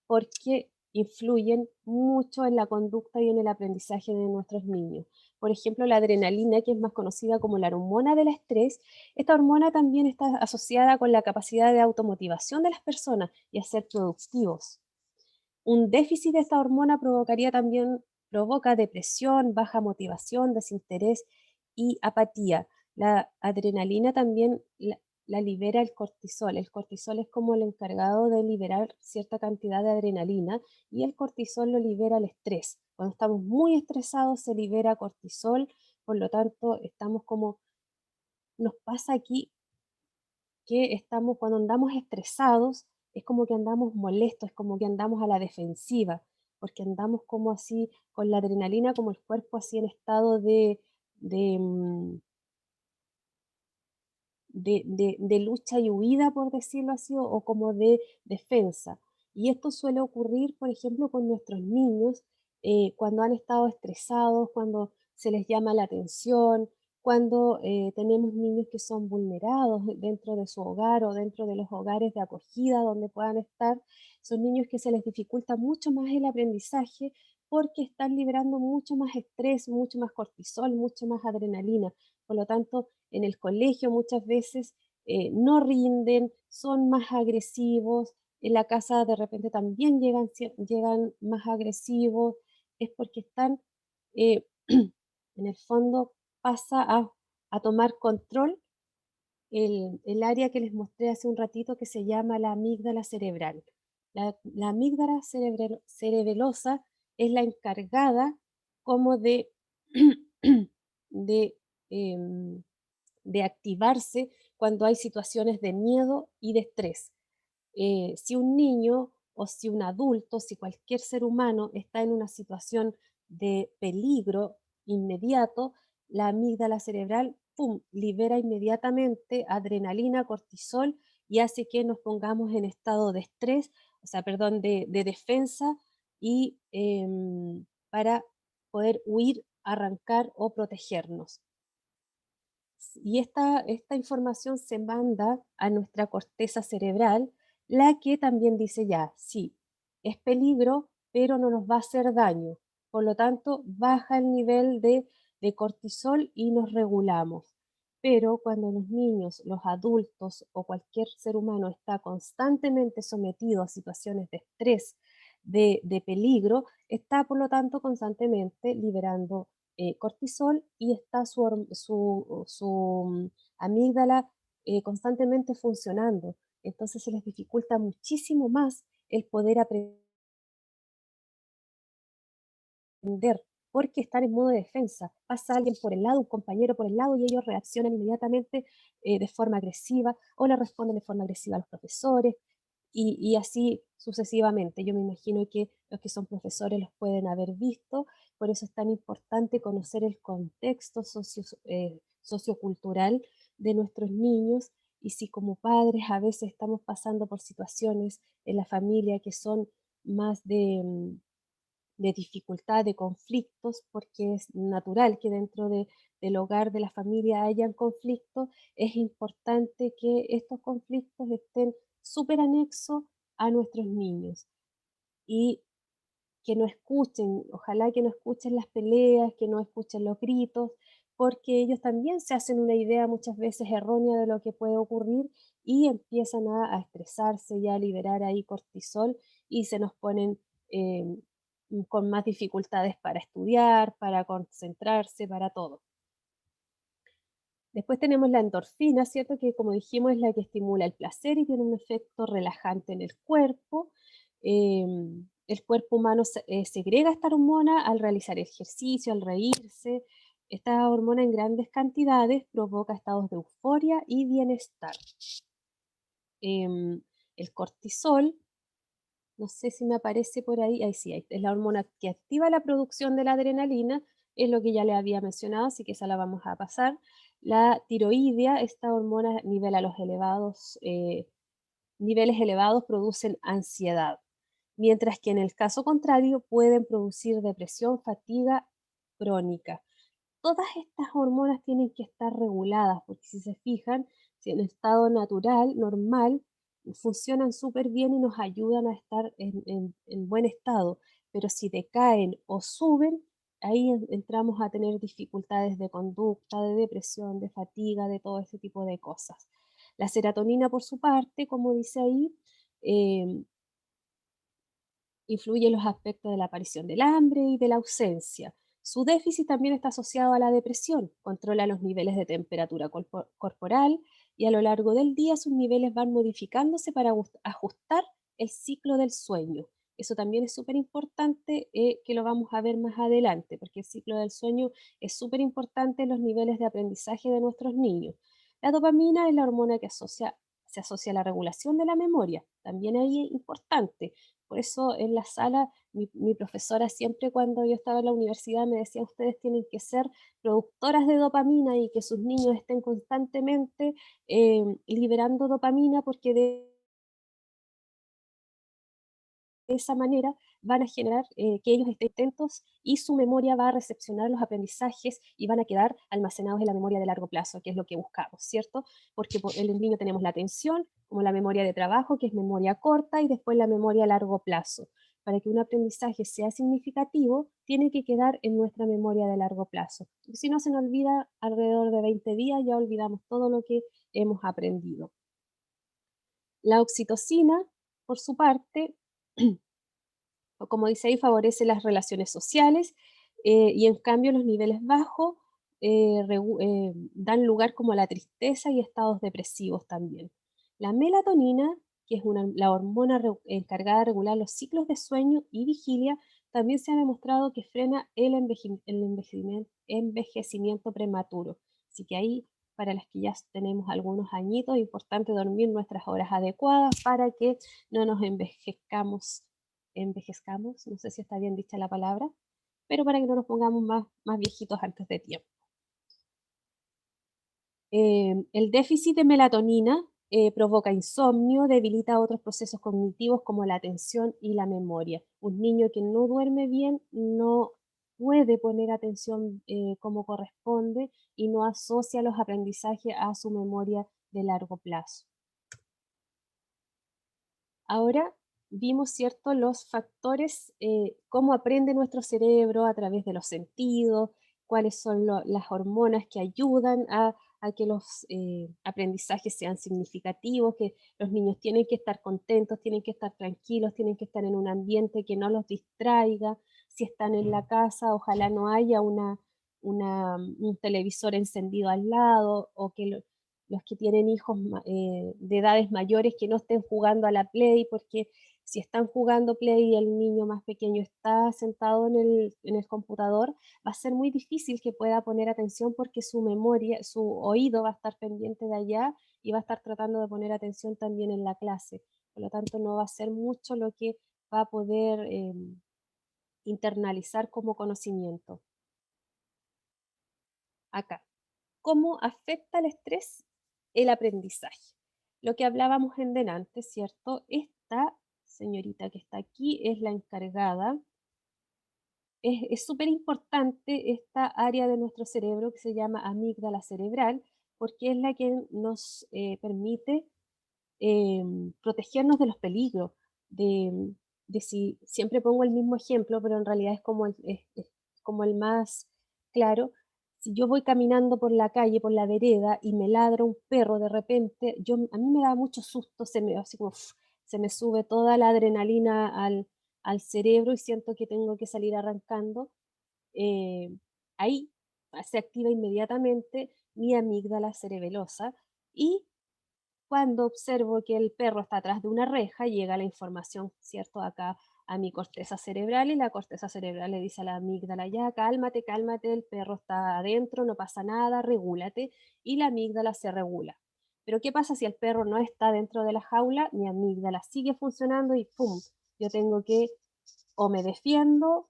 porque influyen mucho en la conducta y en el aprendizaje de nuestros niños. Por ejemplo, la adrenalina, que es más conocida como la hormona del estrés, esta hormona también está asociada con la capacidad de automotivación de las personas y a ser productivos. Un déficit de esta hormona provoca depresión, baja motivación, desinterés y apatía. La adrenalina también la libera el cortisol. El cortisol es como el encargado de liberar cierta cantidad de adrenalina y el cortisol lo libera el estrés. Cuando estamos muy estresados se libera cortisol, por lo tanto nos pasa aquí que cuando andamos estresados, es como que andamos molestos, es como que andamos a la defensiva, porque andamos como así, con la adrenalina, como el cuerpo así en estado de, mm, de lucha y huida, por decirlo así, o como de defensa. Y esto suele ocurrir, por ejemplo, con nuestros niños cuando han estado estresados, cuando se les llama la atención, cuando tenemos niños que son vulnerados dentro de su hogar o dentro de los hogares de acogida donde puedan estar. Son niños que se les dificulta mucho más el aprendizaje porque están liberando mucho más estrés, mucho más cortisol, mucho más adrenalina. Por lo tanto, en el colegio muchas veces no rinden, son más agresivos, en la casa de repente también llegan más agresivos, es porque están, en el fondo pasa a tomar control el área que les mostré hace un ratito que se llama la amígdala cerebral. La amígdala cerebelosa es la encargada como de em, de activarse cuando hay situaciones de miedo y de estrés. Si un niño o si un adulto, si cualquier ser humano está en una situación de peligro inmediato, la amígdala cerebral, ¡pum!, libera inmediatamente adrenalina, cortisol y hace que nos pongamos en estado de estrés, o sea, perdón, de defensa y para poder huir, arrancar o protegernos. Y esta información se manda a nuestra corteza cerebral, la que también dice ya, sí, es peligro, pero no nos va a hacer daño. Por lo tanto, baja el nivel de cortisol y nos regulamos. Pero cuando los niños, los adultos o cualquier ser humano está constantemente sometido a situaciones de estrés, de peligro, está por lo tanto constantemente liberando cortisol y está su amígdala constantemente funcionando. Entonces se les dificulta muchísimo más el poder aprender porque están en modo de defensa. Pasa alguien por el lado, un compañero por el lado, y ellos reaccionan inmediatamente de forma agresiva o le responden de forma agresiva a los profesores, y así sucesivamente. Yo me imagino que los que son profesores los pueden haber visto, por eso es tan importante conocer el contexto sociocultural de nuestros niños, y si como padres a veces estamos pasando por situaciones en la familia que son más de dificultad, de conflictos, porque es natural que dentro del hogar de la familia hayan conflictos, es importante que estos conflictos estén súper anexos a nuestros niños y que no escuchen, ojalá que no escuchen las peleas, que no escuchen los gritos, porque ellos también se hacen una idea muchas veces errónea de lo que puede ocurrir y empiezan a estresarse y a liberar ahí cortisol y se nos ponen con más dificultades para estudiar, para concentrarse, para todo. Después tenemos la endorfina, ¿cierto? Que como dijimos es la que estimula el placer y tiene un efecto relajante en el cuerpo. El cuerpo humano segrega esta hormona al realizar ejercicio, al reírse. Esta hormona en grandes cantidades provoca estados de euforia y bienestar. El cortisol, no sé si me aparece por ahí, ahí sí, es la hormona que activa la producción de la adrenalina, es lo que ya le había mencionado, así que esa la vamos a pasar. La tiroidea, esta hormona niveles elevados producen ansiedad, mientras que en el caso contrario pueden producir depresión, fatiga crónica. Todas estas hormonas tienen que estar reguladas, porque si se fijan, si en estado natural, normal, funcionan súper bien y nos ayudan a estar en buen estado, pero si decaen o suben, ahí entramos a tener dificultades de conducta, de depresión, de fatiga, de todo ese tipo de cosas. La serotonina, por su parte, como dice ahí, influye en los aspectos de la aparición del hambre y de la ausencia. Su déficit también está asociado a la depresión, controla los niveles de temperatura corporal y a lo largo del día sus niveles van modificándose para ajustar el ciclo del sueño. Eso también es súper importante, que lo vamos a ver más adelante, porque el ciclo del sueño es súper importante en los niveles de aprendizaje de nuestros niños. La dopamina es la hormona que se asocia a la regulación de la memoria, también ahí es importante. Por eso en la sala mi profesora siempre cuando yo estaba en la universidad me decía, ustedes tienen que ser productoras de dopamina y que sus niños estén constantemente liberando dopamina porque de esa manera van a generar que ellos estén atentos y su memoria va a recepcionar los aprendizajes y van a quedar almacenados en la memoria de largo plazo, que es lo que buscamos, ¿cierto? Porque en el niño tenemos la atención, como la memoria de trabajo, que es memoria corta, y después la memoria a largo plazo. Para que un aprendizaje sea significativo, tiene que quedar en nuestra memoria de largo plazo. Si no, se nos olvida alrededor de 20 días, ya olvidamos todo lo que hemos aprendido. La oxitocina, por su parte, como dice ahí, favorece las relaciones sociales, y en cambio los niveles bajos dan lugar como a la tristeza y estados depresivos también. La melatonina, que es la hormona encargada de regular los ciclos de sueño y vigilia, también se ha demostrado que frena el envejecimiento prematuro. Así que ahí, para las que ya tenemos algunos añitos, es importante dormir nuestras horas adecuadas para que no nos envejezcamos, no sé si está bien dicha la palabra, pero para que no nos pongamos más viejitos antes de tiempo. El déficit de melatonina provoca insomnio, debilita otros procesos cognitivos como la atención y la memoria. Un niño que no duerme bien no puede poner atención como corresponde y no asocia los aprendizajes a su memoria de largo plazo. Ahora vimos, ¿cierto?, los factores, cómo aprende nuestro cerebro a través de los sentidos, cuáles son las hormonas que ayudan a que los aprendizajes sean significativos, que los niños tienen que estar contentos, tienen que estar tranquilos, tienen que estar en un ambiente que no los distraiga. Si están en la casa, ojalá no haya un televisor encendido al lado, o que los que tienen hijos de edades mayores que no estén jugando a la Play, porque si están jugando Play y el niño más pequeño está sentado en el computador, va a ser muy difícil que pueda poner atención porque su memoria, su oído va a estar pendiente de allá y va a estar tratando de poner atención también en la clase. Por lo tanto, no va a ser mucho lo que va a poder internalizar como conocimiento. Acá, ¿cómo afecta el estrés el aprendizaje? Lo que hablábamos en delante, ¿cierto? Esta señorita que está aquí es la encargada. Es súper importante esta área de nuestro cerebro que se llama amígdala cerebral, porque es la que nos permite protegernos de los peligros, de, de si siempre pongo el mismo ejemplo, pero en realidad es como el más claro. Si yo voy caminando por la calle, por la vereda, y me ladra un perro de repente, a mí me da mucho susto, así como, se me sube toda la adrenalina al cerebro y siento que tengo que salir arrancando. eh, Ahí se activa inmediatamente mi amígdala cerebelosa y cuando observo que el perro está atrás de una reja, llega la información, ¿cierto? Acá a mi corteza cerebral y la corteza cerebral le dice a la amígdala, ya, cálmate, cálmate, el perro está adentro, no pasa nada, regúlate, y la amígdala se regula. Pero ¿qué pasa si el perro no está dentro de la jaula? Mi amígdala sigue funcionando y ¡pum! Yo tengo que o me defiendo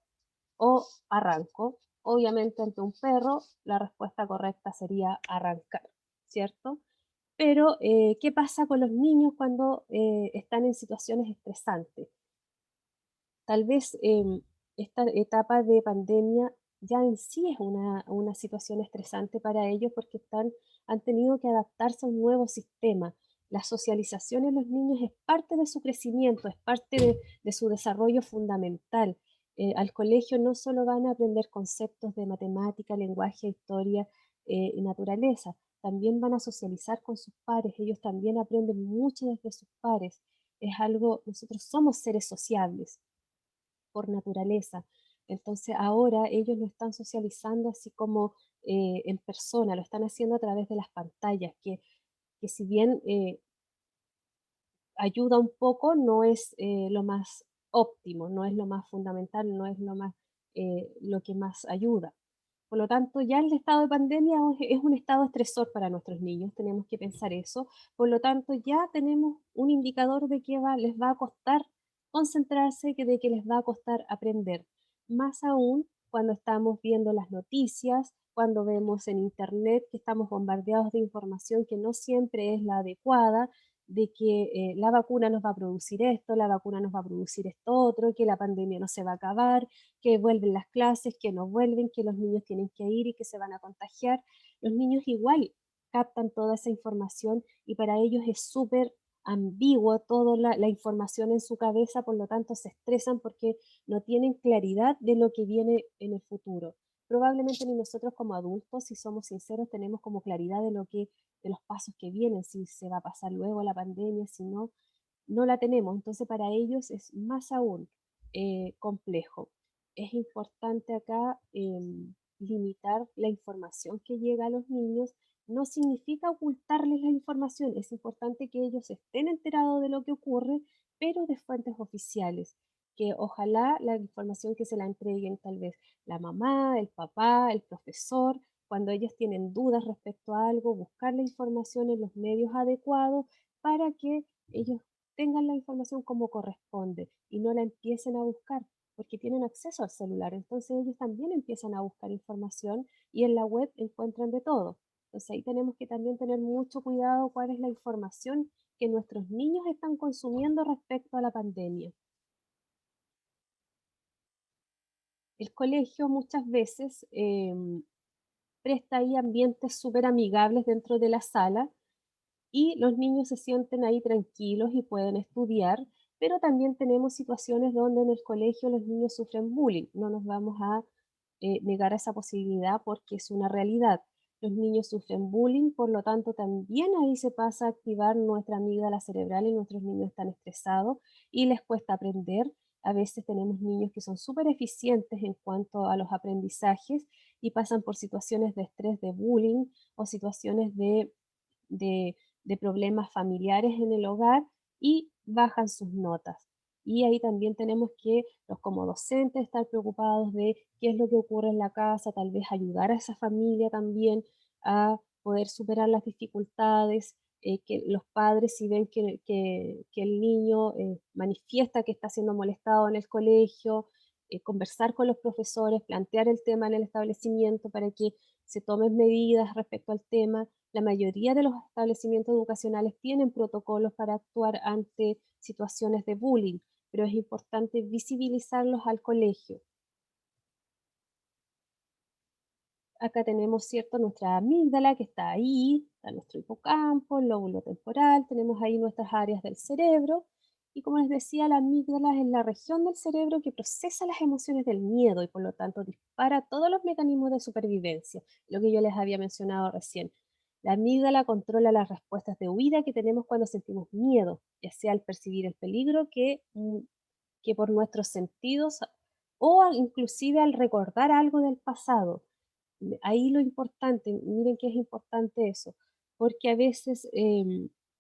o arranco. Obviamente ante un perro la respuesta correcta sería arrancar, ¿cierto? Pero, ¿qué pasa con los niños cuando están en situaciones estresantes? Tal vez esta etapa de pandemia ya en sí es una situación estresante para ellos porque han tenido que adaptarse a un nuevo sistema. La socialización en los niños es parte de su crecimiento, es parte de su desarrollo fundamental. Al colegio no solo van a aprender conceptos de matemática, lenguaje, historia y naturaleza, también van a socializar con sus pares, ellos también aprenden mucho desde sus pares. Es algo, nosotros somos seres sociables por naturaleza. Entonces ahora ellos lo están socializando así como en persona, lo están haciendo a través de las pantallas, que si bien ayuda un poco, no es lo más óptimo, no es lo más fundamental, no es lo que más ayuda. Por lo tanto, ya el estado de pandemia es un estado estresor para nuestros niños, tenemos que pensar eso. Por lo tanto, ya tenemos un indicador de que les va a costar concentrarse, de que les va a costar aprender. Más aún cuando estamos viendo las noticias, cuando vemos en internet que estamos bombardeados de información que no siempre es la adecuada, de que la vacuna nos va a producir esto, la vacuna nos va a producir esto otro, que la pandemia no se va a acabar, que vuelven las clases, que no vuelven, que los niños tienen que ir y que se van a contagiar. Los niños igual captan toda esa información y para ellos es súper ambiguo toda la información en su cabeza, por lo tanto se estresan porque no tienen claridad de lo que viene en el futuro. Probablemente ni nosotros como adultos, si somos sinceros, tenemos como claridad de los pasos que vienen, si se va a pasar luego la pandemia, si no, no la tenemos. Entonces para ellos es más aún complejo. Es importante acá limitar la información que llega a los niños. No significa ocultarles la información, es importante que ellos estén enterados de lo que ocurre, pero de fuentes oficiales, que ojalá la información que se la entreguen tal vez la mamá, el papá, el profesor, cuando ellos tienen dudas respecto a algo, buscar la información en los medios adecuados para que ellos tengan la información como corresponde y no la empiecen a buscar porque tienen acceso al celular. Entonces ellos también empiezan a buscar información y en la web encuentran de todo. Entonces ahí tenemos que también tener mucho cuidado cuál es la información que nuestros niños están consumiendo respecto a la pandemia. El colegio muchas veces presta ahí ambientes súper amigables dentro de la sala y los niños se sienten ahí tranquilos y pueden estudiar, pero también tenemos situaciones donde en el colegio los niños sufren bullying. No nos vamos a negar a esa posibilidad porque es una realidad. Los niños sufren bullying, por lo tanto también ahí se pasa a activar nuestra amígdala cerebral y nuestros niños están estresados y les cuesta aprender. A veces tenemos niños que son súper eficientes en cuanto a los aprendizajes y pasan por situaciones de estrés, de bullying o situaciones de, de problemas familiares en el hogar y bajan sus notas. Y ahí también tenemos que, los como docentes, estar preocupados de qué es lo que ocurre en la casa, tal vez ayudar a esa familia también a poder superar las dificultades, que los padres, si ven que el niño manifiesta que está siendo molestado en el colegio, conversar con los profesores, plantear el tema en el establecimiento para que se tomen medidas respecto al tema. La mayoría de los establecimientos educacionales tienen protocolos para actuar ante situaciones de bullying, pero es importante visibilizarlos al colegio. Acá tenemos, ¿cierto?, nuestra amígdala que está ahí, está nuestro hipocampo, el lóbulo temporal, tenemos ahí nuestras áreas del cerebro. Y como les decía, la amígdala es la región del cerebro que procesa las emociones del miedo y por lo tanto dispara todos los mecanismos de supervivencia, lo que yo les había mencionado recién. La amígdala controla las respuestas de huida que tenemos cuando sentimos miedo, ya sea al percibir el peligro que por nuestros sentidos o inclusive al recordar algo del pasado. Ahí lo importante, miren que es importante eso, porque a veces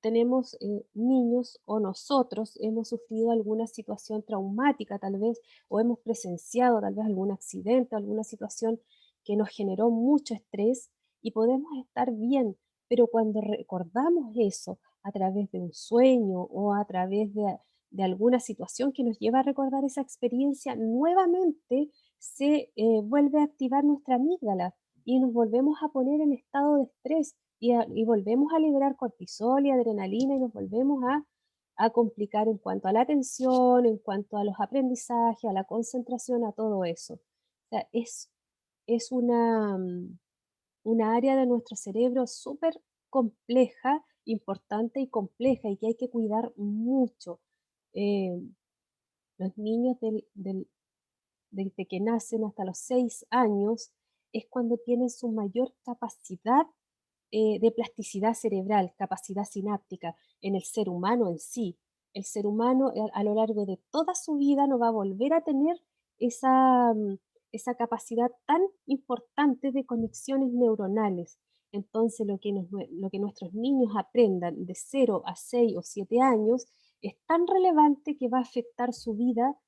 tenemos niños o nosotros hemos sufrido alguna situación traumática tal vez, o hemos presenciado tal vez algún accidente, alguna situación que nos generó mucho estrés y podemos estar bien, pero cuando recordamos eso a través de un sueño o a través de alguna situación que nos lleva a recordar esa experiencia, nuevamente se vuelve a activar nuestra amígdala y nos volvemos a poner en estado de estrés y volvemos a liberar cortisol y adrenalina y nos volvemos a complicar en cuanto a la atención, en cuanto a los aprendizajes, a la concentración, a todo eso. O sea, es una área de nuestro cerebro súper compleja, importante y compleja y que hay que cuidar mucho. Eh, los niños desde que nacen hasta los 6 años es cuando tienen su mayor capacidad de plasticidad cerebral, capacidad sináptica en el ser humano en sí. El ser humano a lo largo de toda su vida no va a volver a tener esa capacidad tan importante de conexiones neuronales. Entonces, lo que nuestros niños aprendan de 0 a 6 o 7 años es tan relevante que va a afectar su vida,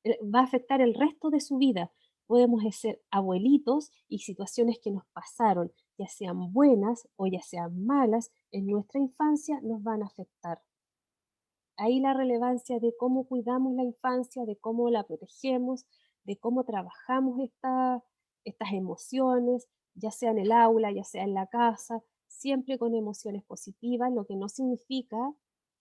va a afectar el resto de su vida. Podemos ser abuelitos y situaciones que nos pasaron, ya sean buenas o ya sean malas, en nuestra infancia nos van a afectar. Ahí la relevancia de cómo cuidamos la infancia, de cómo la protegemos, de cómo trabajamos estas emociones, ya sea en el aula, ya sea en la casa, siempre con emociones positivas, lo que no significa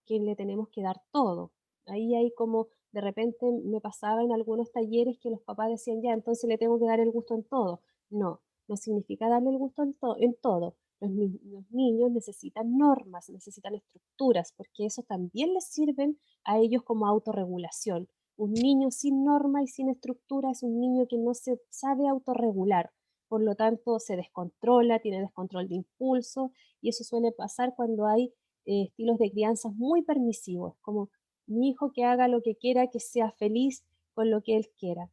que le tenemos que dar todo. Ahí hay como, de repente me pasaba en algunos talleres que los papás decían, ya, entonces le tengo que dar el gusto en todo. No, no significa darle el gusto en todo. Los niños necesitan normas, necesitan estructuras, porque eso también les sirven a ellos como autorregulación. Un niño sin norma y sin estructura es un niño que no se sabe autorregular, por lo tanto se descontrola, tiene descontrol de impulso, y eso suele pasar cuando hay estilos de crianza muy permisivos, como mi hijo que haga lo que quiera, que sea feliz con lo que él quiera.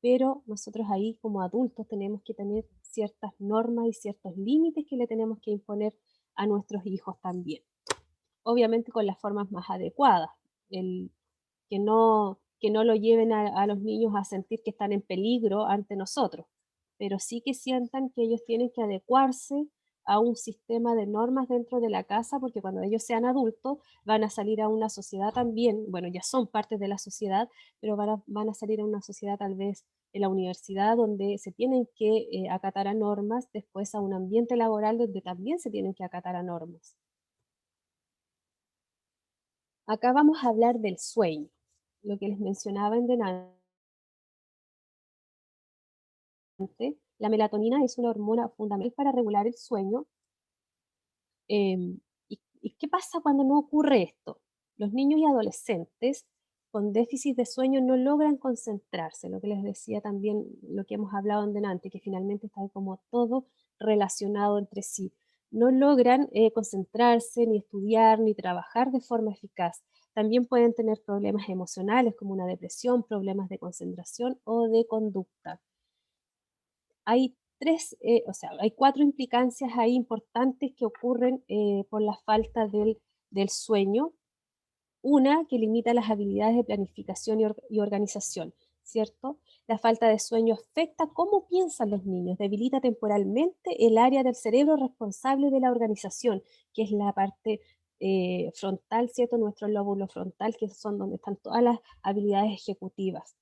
Pero nosotros ahí como adultos tenemos que tener ciertas normas y ciertos límites que le tenemos que imponer a nuestros hijos también. Obviamente con las formas más adecuadas, que no lo lleven a los niños a sentir que están en peligro ante nosotros, pero sí que sientan que ellos tienen que adecuarse a un sistema de normas dentro de la casa, porque cuando ellos sean adultos van a salir a una sociedad también, bueno, ya son parte de la sociedad, pero van a salir a una sociedad tal vez en la universidad donde se tienen que acatar a normas, después a un ambiente laboral donde también se tienen que acatar a normas. Acá vamos a hablar del sueño, lo que les mencionaba en delante. La melatonina es una hormona fundamental para regular el sueño. ¿Y qué pasa cuando no ocurre esto? Los niños y adolescentes con déficit de sueño no logran concentrarse, lo que les decía también, lo que hemos hablado en delante, que finalmente está como todo relacionado entre sí. No logran concentrarse, ni estudiar, ni trabajar de forma eficaz. También pueden tener problemas emocionales como una depresión, problemas de concentración o de conducta. Hay hay 4 implicancias ahí importantes que ocurren por la falta del sueño. Una, que limita las habilidades de planificación y organización, ¿cierto? La falta de sueño afecta cómo piensan los niños, debilita temporalmente el área del cerebro responsable de la organización, que es la parte frontal, ¿cierto? Nuestro lóbulo frontal, que son donde están todas las habilidades ejecutivas.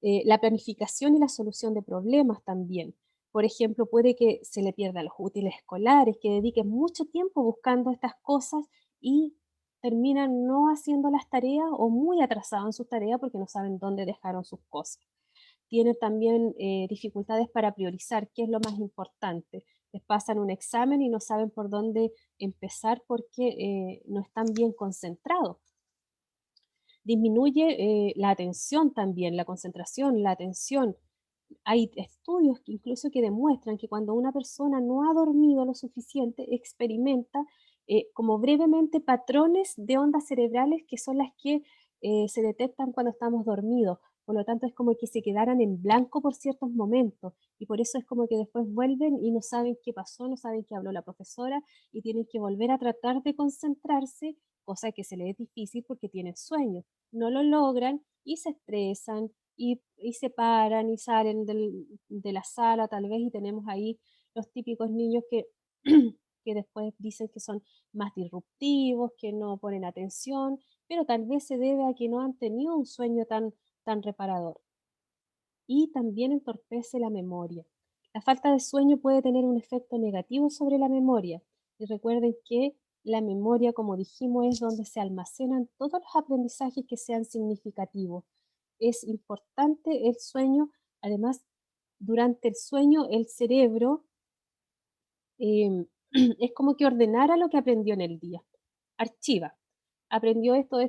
La planificación y la solución de problemas también. Por ejemplo, puede que se le pierdan los útiles escolares, que dediquen mucho tiempo buscando estas cosas y terminan no haciendo las tareas o muy atrasados en sus tareas porque no saben dónde dejaron sus cosas. Tienen también dificultades para priorizar qué es lo más importante. Les pasan un examen y no saben por dónde empezar porque no están bien concentrados. Disminuye la atención también, la concentración, la atención. Hay estudios que incluso que demuestran que cuando una persona no ha dormido lo suficiente, experimenta como brevemente patrones de ondas cerebrales que son las que se detectan cuando estamos dormidos. Por lo tanto, es como que se quedaran en blanco por ciertos momentos y por eso es como que después vuelven y no saben qué pasó, no saben qué habló la profesora y tienen que volver a tratar de concentrarse, cosa que se les es difícil porque tienen sueño. No lo logran y se estresan y se paran y salen de la sala tal vez y tenemos ahí los típicos niños que, que después dicen que son más disruptivos, que no ponen atención, pero tal vez se debe a que no han tenido un sueño tan reparador. Y también entorpece la memoria. La falta de sueño puede tener un efecto negativo sobre la memoria. Y recuerden que la memoria, como dijimos, es donde se almacenan todos los aprendizajes que sean significativos. Es importante el sueño, además, durante el sueño el cerebro es como que ordenara lo que aprendió en el día. Archiva. Aprendió esto,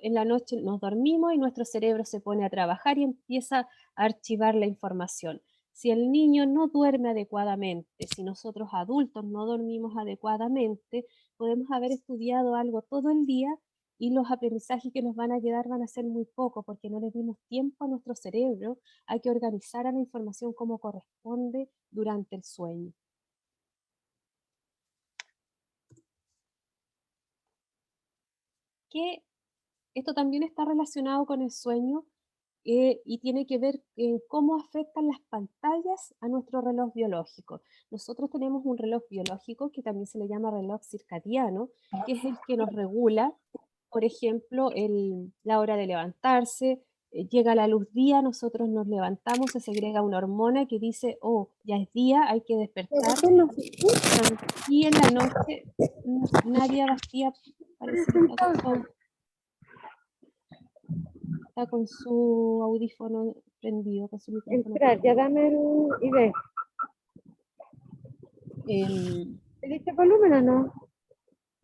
en la noche nos dormimos y nuestro cerebro se pone a trabajar y empieza a archivar la información. Si el niño no duerme adecuadamente, si nosotros adultos no dormimos adecuadamente, podemos haber estudiado algo todo el día y los aprendizajes que nos van a quedar van a ser muy poco porque no le dimos tiempo a nuestro cerebro a que organizara la información como corresponde durante el sueño. Que esto también está relacionado con el sueño y tiene que ver en cómo afectan las pantallas a nuestro reloj biológico. Nosotros tenemos un reloj biológico que también se le llama reloj circadiano, que es el que nos regula, por ejemplo, la hora de levantarse, llega la luz día, nosotros nos levantamos, se segrega una hormona que dice, oh, ya es día, hay que despertar. Y en la noche, Nadia Bastía parece que está con su audífono prendido, con su micrófono Entrar, ya dame el ID. prendido. ¿Te diste volumen o no?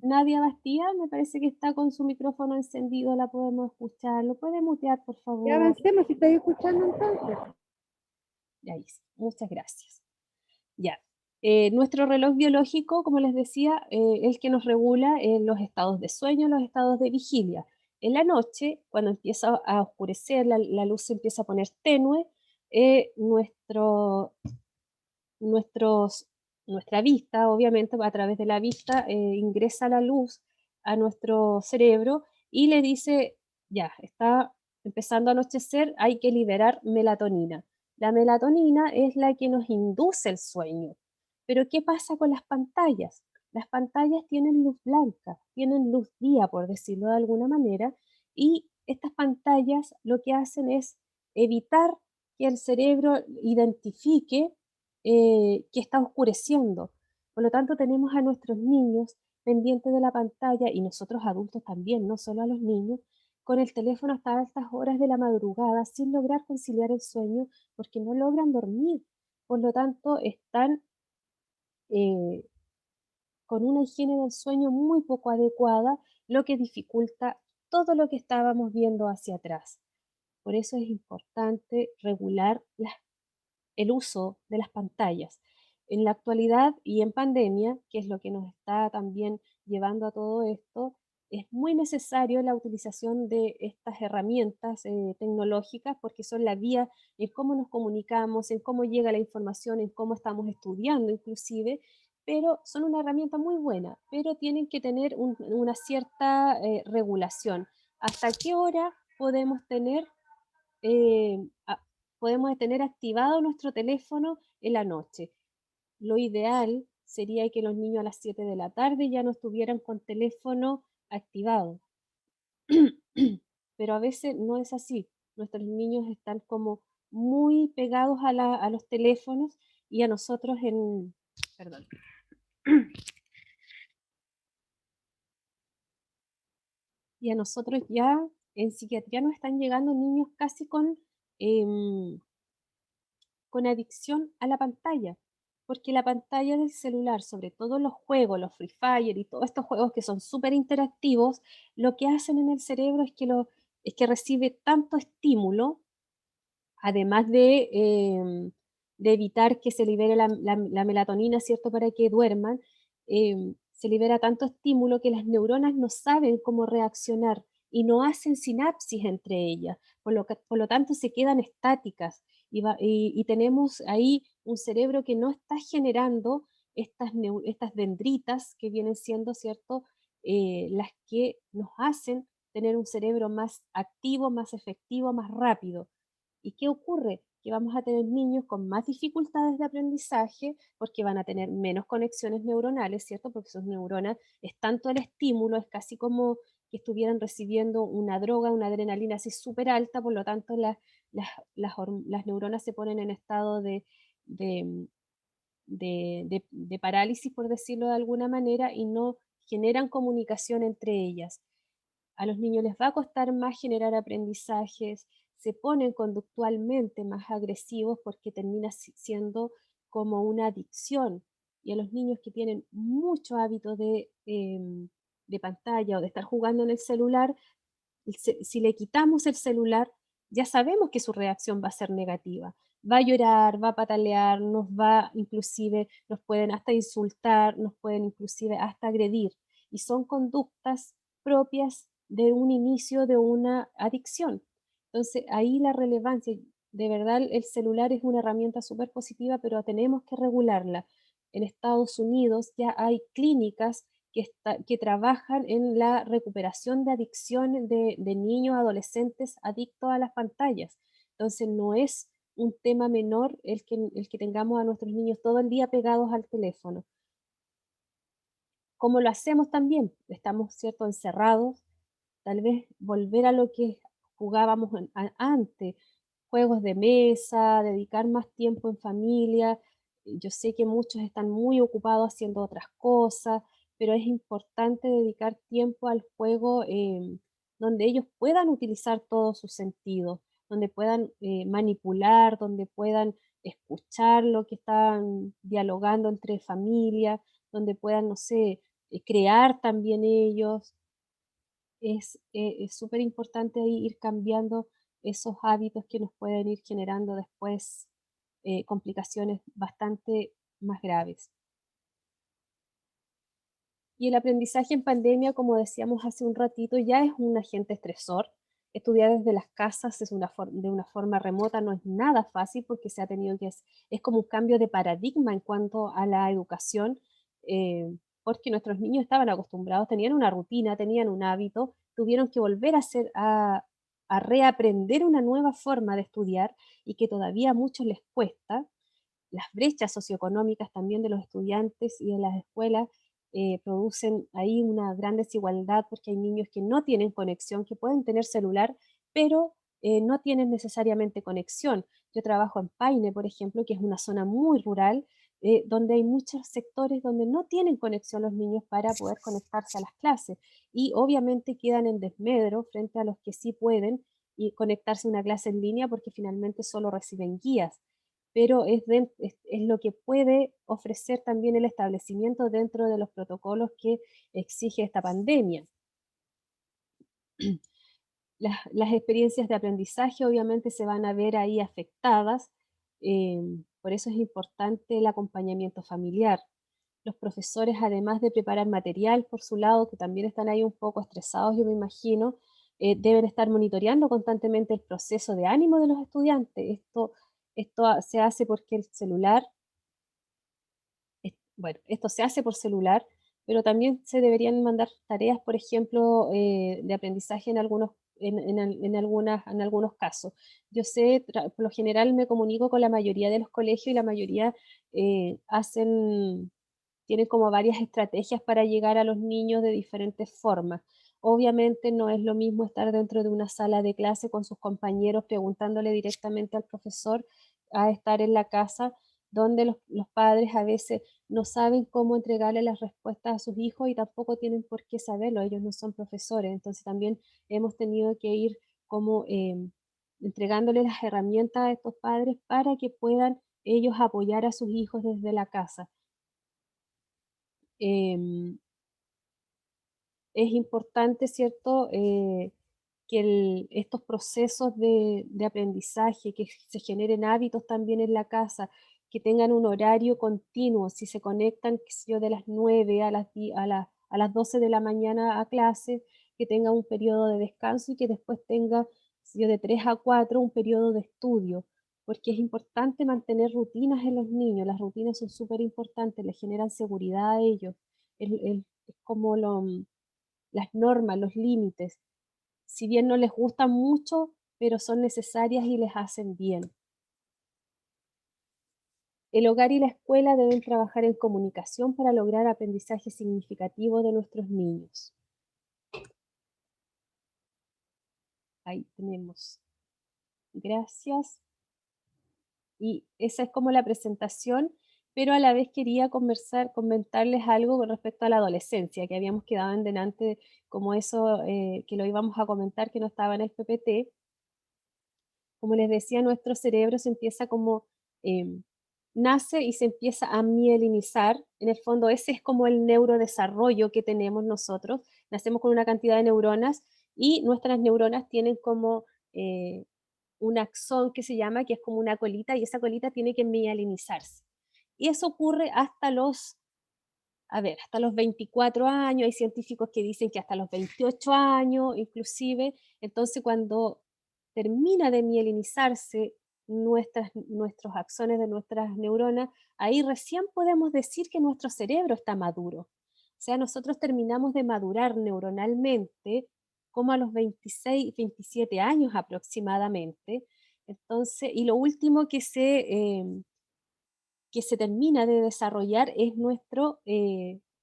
Nadia Bastía me parece que está con su micrófono encendido, la podemos escuchar. ¿Lo puede mutear, por favor? Ya avancemos, si estoy escuchando entonces. Ahí sí, muchas gracias. Ya. Nuestro reloj biológico, como les decía, el que nos regula los estados de sueño, los estados de vigilia. En la noche, cuando empieza a oscurecer, la luz se empieza a poner tenue, nuestra vista, obviamente, a través de la vista, ingresa la luz a nuestro cerebro y le dice, ya, está empezando a anochecer, hay que liberar melatonina. La melatonina es la que nos induce el sueño. Pero ¿qué pasa con las pantallas? Las pantallas tienen luz blanca, tienen luz día, por decirlo de alguna manera, y estas pantallas lo que hacen es evitar que el cerebro identifique que está oscureciendo. Por lo tanto, tenemos a nuestros niños pendientes de la pantalla y nosotros adultos también, no solo a los niños, con el teléfono hasta altas horas de la madrugada sin lograr conciliar el sueño porque no logran dormir. Por lo tanto, están con una higiene del sueño muy poco adecuada, lo que dificulta todo lo que estábamos viendo hacia atrás. Por eso es importante regular el uso de las pantallas. En la actualidad y en pandemia, que es lo que nos está también llevando a todo esto, es muy necesario la utilización de estas herramientas tecnológicas porque son la vía en cómo nos comunicamos, en cómo llega la información, en cómo estamos estudiando inclusive, pero son una herramienta muy buena, pero tienen que tener una cierta regulación. ¿Hasta qué hora podemos tener podemos tener activado nuestro teléfono en la noche. Lo ideal sería que los niños a las 7 de la tarde ya no estuvieran con teléfono activado. Pero a veces no es así. Nuestros niños están como muy pegados a los teléfonos y a nosotros perdón. Y a nosotros ya en psiquiatría nos están llegando niños casi con adicción a la pantalla, porque la pantalla del celular, sobre todo los juegos, los Free Fire y todos estos juegos que son súper interactivos, lo que hacen en el cerebro es que recibe tanto estímulo, además de evitar que se libere la melatonina, ¿cierto?, para que duerman, se libera tanto estímulo que las neuronas no saben cómo reaccionar y no hacen sinapsis entre ellas, por lo tanto se quedan estáticas y tenemos ahí un cerebro que no está generando estas dendritas que vienen siendo, ¿cierto?, las que nos hacen tener un cerebro más activo, más efectivo, más rápido. ¿Y qué ocurre? Que vamos a tener niños con más dificultades de aprendizaje porque van a tener menos conexiones neuronales, ¿cierto? Porque sus neuronas es tanto el estímulo, es casi como que estuvieran recibiendo una droga, una adrenalina así súper alta, por lo tanto las neuronas se ponen en estado de, de parálisis, por decirlo de alguna manera, y no generan comunicación entre ellas. A los niños les va a costar más generar aprendizajes, se ponen conductualmente más agresivos porque termina siendo como una adicción. Y a los niños que tienen mucho hábito de pantalla o de estar jugando en el celular, si le quitamos el celular, ya sabemos que su reacción va a ser negativa. Va a llorar, va a patalear, nos pueden hasta insultar, nos pueden inclusive hasta agredir. Y son conductas propias de un inicio de una adicción. Entonces, ahí la relevancia, de verdad, el celular es una herramienta súper positiva, pero tenemos que regularla. En Estados Unidos ya hay clínicas que trabajan en la recuperación de adicción de niños, adolescentes adictos a las pantallas. Entonces, no es un tema menor el que tengamos a nuestros niños todo el día pegados al teléfono. ¿Cómo lo hacemos también? Estamos, ¿cierto?, encerrados, tal vez volver a lo que jugábamos antes, juegos de mesa, dedicar más tiempo en familia. Yo sé que muchos están muy ocupados haciendo otras cosas, pero es importante dedicar tiempo al juego donde ellos puedan utilizar todos sus sentidos, donde puedan manipular, donde puedan escuchar lo que están dialogando entre familia, donde puedan, no sé, crear también ellos. Es súper importante ahí ir cambiando esos hábitos que nos pueden ir generando después complicaciones bastante más graves. Y el aprendizaje en pandemia, como decíamos hace un ratito, ya es un agente estresor. Estudiar desde las casas de una forma remota no es nada fácil porque se ha tenido es como un cambio de paradigma en cuanto a la educación, porque nuestros niños estaban acostumbrados, tenían una rutina, tenían un hábito, tuvieron que volver a reaprender una nueva forma de estudiar y que todavía a muchos les cuesta. Las brechas socioeconómicas también de los estudiantes y de las escuelas producen ahí una gran desigualdad porque hay niños que no tienen conexión, que pueden tener celular, pero no tienen necesariamente conexión. Yo trabajo en Paine, por ejemplo, que es una zona muy rural, donde hay muchos sectores donde no tienen conexión los niños para poder conectarse a las clases y obviamente quedan en desmedro frente a los que sí pueden y conectarse a una clase en línea porque finalmente solo reciben guías, pero es lo que puede ofrecer también el establecimiento dentro de los protocolos que exige esta pandemia. Las experiencias de aprendizaje obviamente se van a ver ahí afectadas, por eso es importante el acompañamiento familiar. Los profesores, además de preparar material por su lado, que también están ahí un poco estresados, yo me imagino, deben estar monitoreando constantemente el proceso de ánimo de los estudiantes. Esto se hace porque el celular, bueno, esto se hace por celular, pero también se deberían mandar tareas, por ejemplo, de aprendizaje en algunos en algunos casos. Yo sé, por lo general me comunico con la mayoría de los colegios y la mayoría tienen como varias estrategias para llegar a los niños de diferentes formas. Obviamente no es lo mismo estar dentro de una sala de clase con sus compañeros preguntándole directamente al profesor a estar en la casa donde los padres a veces no saben cómo entregarle las respuestas a sus hijos y tampoco tienen por qué saberlo, ellos no son profesores, entonces también hemos tenido que ir como entregándole las herramientas a estos padres para que puedan ellos apoyar a sus hijos desde la casa. Es importante, ¿cierto?, que estos procesos de aprendizaje, que se generen hábitos también en la casa, que tengan un horario continuo, si se conectan, qué sé yo, de las 9 a las 12 de la mañana a clase, que tenga un periodo de descanso y que después tenga, qué sé yo, de 3 a 4 un periodo de estudio, porque es importante mantener rutinas en los niños, las rutinas son súper importantes, les generan seguridad a ellos, es como las normas, los límites, si bien no les gustan mucho, pero son necesarias y les hacen bien. El hogar y la escuela deben trabajar en comunicación para lograr aprendizaje significativo de nuestros niños. Ahí tenemos. Gracias. Y esa es como la presentación, pero a la vez quería comentarles algo con respecto a la adolescencia, que habíamos quedado en delante como eso, que lo íbamos a comentar, que no estaba en el PPT. Como les decía, nuestro cerebro se empieza como, nace y se empieza a mielinizar. En el fondo ese es como el neurodesarrollo que tenemos nosotros. Nacemos con una cantidad de neuronas y nuestras neuronas tienen como un axón que se llama, que es como una colita, y esa colita tiene que mielinizarse. Y eso ocurre hasta los 24 años, hay científicos que dicen que hasta los 28 años inclusive, entonces cuando termina de mielinizarse nuestros axones de nuestras neuronas, ahí recién podemos decir que nuestro cerebro está maduro. O sea, nosotros terminamos de madurar neuronalmente como a los 26, 27 años aproximadamente. Entonces, y lo último que se termina de desarrollar es nuestro